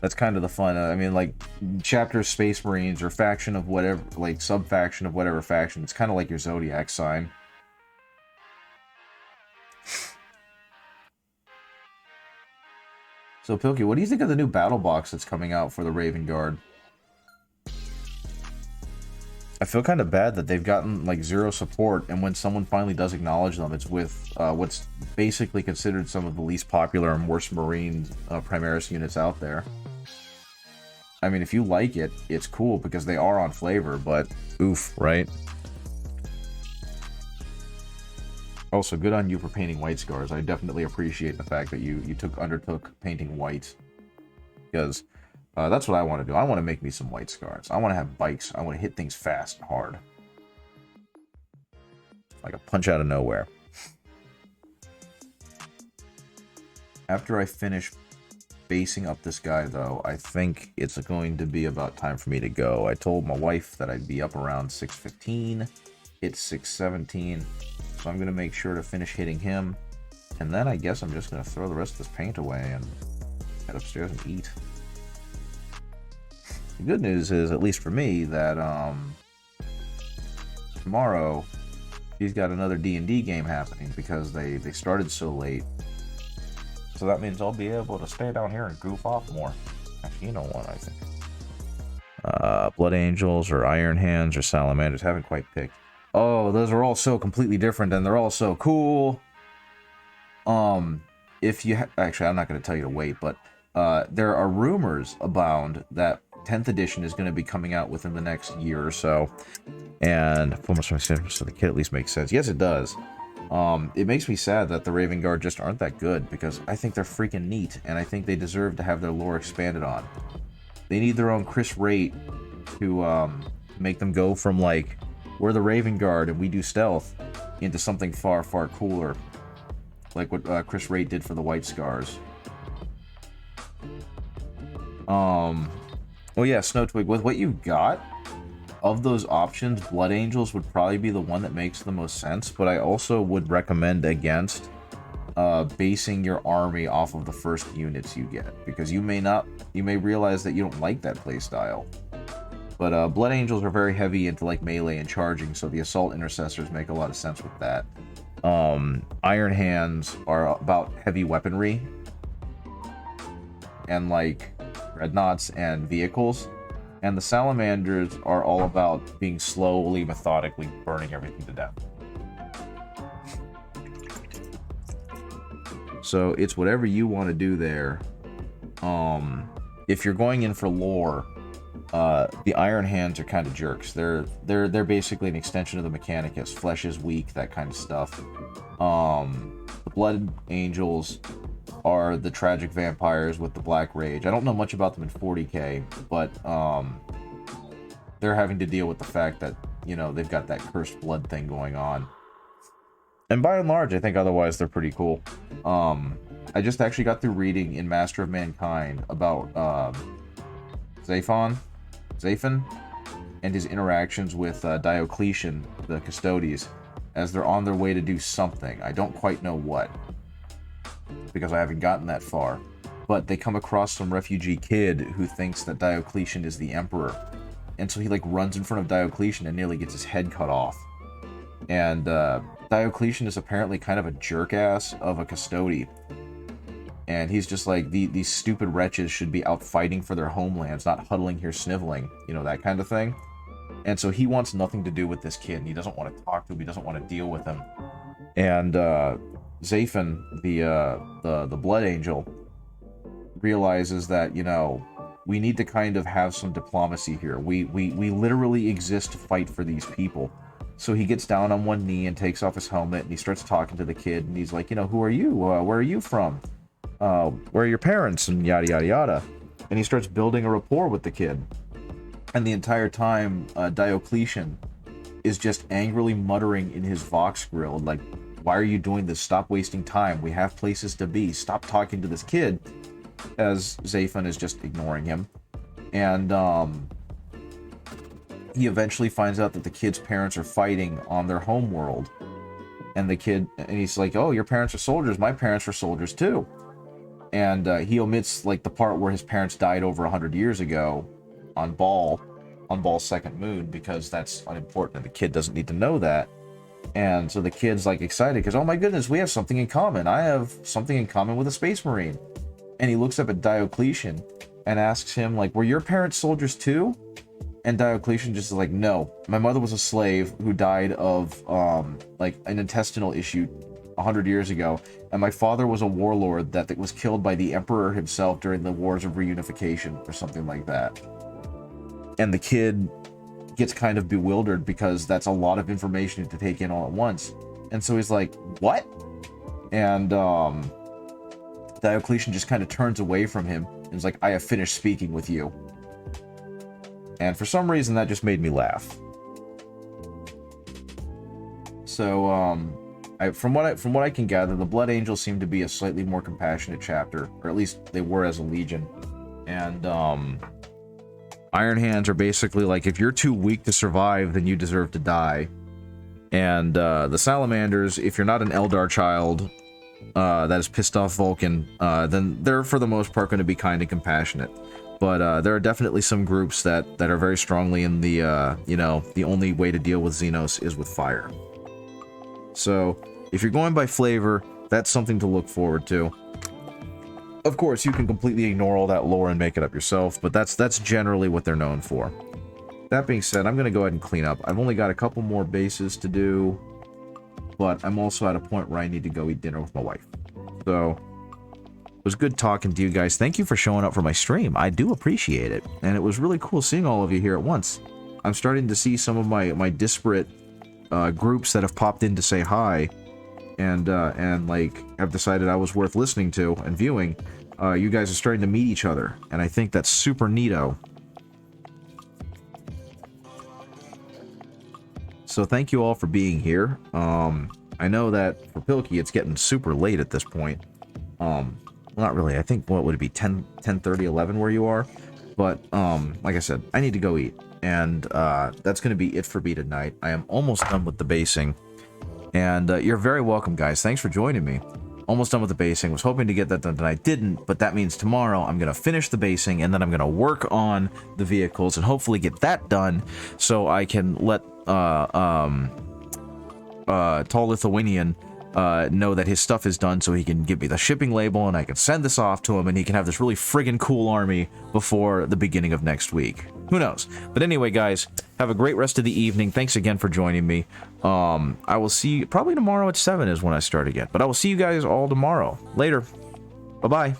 Speaker 2: That's kind of the fun. I mean, like, chapter Space Marines or faction of whatever, like, sub-faction of whatever faction. It's kind of like your Zodiac sign. So, Pilky, what do you think of the new battle box that's coming out for the Raven Guard? I feel kind of bad that they've gotten, like, zero support, and when someone finally does acknowledge them, it's with what's basically considered some of the least popular and worst Marine Primaris units out there. I mean, if you like it, it's cool, because they are on flavor, but oof, right? Also, good on you for painting white scars. I definitely appreciate the fact that you undertook painting white, because that's what I want to do. I want to make me some white scars. I want to have bikes. I want to hit things fast and hard. Like a punch out of nowhere. After I finish basing up this guy, though, I think it's going to be about time for me to go. I told my wife that I'd be up around 6:15. It's 6:17. So I'm going to make sure to finish hitting him. And then I guess I'm just going to throw the rest of this paint away and head upstairs and eat. The good news is, at least for me, that tomorrow he's got another D&D game happening because they started so late. So that means I'll be able to stay down here and goof off more. Actually, you know what, I think. Blood Angels or Iron Hands or Salamanders, haven't quite picked. Oh, those are all so completely different and they're all so cool. If you actually, I'm not going to tell you to wait, but there are rumors abound that 10th edition is going to be coming out within the next year or so. And so the kit at least makes sense. Yes, it does. It makes me sad that the Raven Guard just aren't that good, because I think they're freaking neat, and I think they deserve to have their lore expanded on. They need their own Chris Rate to make them go from, like, we're the Raven Guard and we do stealth, into something far, far cooler, like what Chris Rate did for the White Scars. Well, yeah, Snowtwig, with what you got, of those options, Blood Angels would probably be the one that makes the most sense, but I also would recommend against basing your army off of the first units you get, because you may realize that you don't like that playstyle. But Blood Angels are very heavy into, like, melee and charging, so the Assault Intercessors make a lot of sense with that. Iron Hands are about heavy weaponry and, like, dreadnoughts and vehicles. And the Salamanders are all about being slowly, methodically burning everything to death. So it's whatever you want to do there. If you're going in for lore, the Iron Hands are kind of jerks. They're basically an extension of the Mechanicus. Flesh is weak, that kind of stuff. The Blood Angels are the tragic vampires with the Black Rage. I don't know much about them in 40k, but they're having to deal with the fact that, you know, they've got that cursed blood thing going on. And by and large, I think otherwise they're pretty cool. I just actually got through reading in Master of Mankind about Zaphon, and his interactions with Diocletian, the Custodes, as they're on their way to do something. I don't quite know what, because I haven't gotten that far. but they come across some refugee kid who thinks that Diocletian is the emperor. And so he like runs in front of Diocletian and nearly gets his head cut off. And Diocletian is apparently kind of a jerk-ass of a custody. And he's just like, these stupid wretches should be out fighting for their homelands, not huddling here sniveling, you know, that kind of thing. And so he wants nothing to do with this kid, and he doesn't want to talk to him, he doesn't want to deal with him. And Zaphon, the Blood Angel, realizes that, you know, we need to kind of have some diplomacy here. We literally exist to fight for these people. So he gets down on one knee and takes off his helmet, and he starts talking to the kid, and he's like, you know, who are you? Where are you from? Where are your parents? And yada, yada, yada. And he starts building a rapport with the kid. And the entire time, Diocletian is just angrily muttering in his Vox grill, like, why are you doing this? Stop wasting time. We have places to be. Stop talking to this kid. As Zaphon is just ignoring him. And he eventually finds out that the kid's parents are fighting on their home world. And the kid, and he's like, oh, your parents are soldiers. My parents were soldiers too. And he omits like the part where his parents died over 100 years ago on Baal's second moon, because that's unimportant and the kid doesn't need to know that. And so the kid's like excited because, oh my goodness, we have something in common. I have something in common with a space marine. And he looks up at Diocletian and asks him, like, were your parents soldiers too? And Diocletian just is like, no, my mother was a slave who died of like an intestinal issue 100 years ago, and my father was a warlord that was killed by the emperor himself during the wars of reunification or something like that. And the kid gets kind of bewildered because that's a lot of information to take in all at once. And so he's like, what? And Diocletian just kind of turns away from him and is like, I have finished speaking with you. And for some reason that just made me laugh. So from what I can gather, the Blood Angels seem to be a slightly more compassionate chapter, or at least they were as a legion. And Iron Hands are basically like, if you're too weak to survive, then you deserve to die. And the Salamanders, if you're not an Eldar child that has pissed off Vulcan, then they're for the most part going to be kind and compassionate. But there are definitely some groups that are very strongly in the, you know, the only way to deal with Xenos is with fire. So if you're going by flavor, that's something to look forward to. Of course, you can completely ignore all that lore and make it up yourself, but that's generally what they're known for. That being said, I'm going to go ahead and clean up. I've only got a couple more bases to do, but I'm also at a point where I need to go eat dinner with my wife. So it was good talking to you guys. Thank you for showing up for my stream. I do appreciate it. And it was really cool seeing all of you here at once. I'm starting to see some of my disparate groups that have popped in to say hi and like have decided I was worth listening to and viewing. You guys are starting to meet each other, and I think that's super neato. So thank you all for being here. I know that for Pilkey it's getting super late at this point. Well, not really. I think, what would it be, 10:30, 11 where you are? But like I said, I need to go eat, and that's going to be it for me tonight. I am almost done with the basing, and you're very welcome, guys. Thanks for joining me. Almost done with the basing. Was hoping to get that done tonight, didn't, but that means tomorrow I'm going to finish the basing, and then I'm going to work on the vehicles and hopefully get that done so I can let Tall Lithuanian know that his stuff is done, so he can give me the shipping label and I can send this off to him and he can have this really friggin' cool army before the beginning of next week. Who knows? But anyway, guys, have a great rest of the evening. Thanks again for joining me. I will see you probably tomorrow at 7 is when I start again, but I will see you guys all tomorrow. Later. Bye-bye.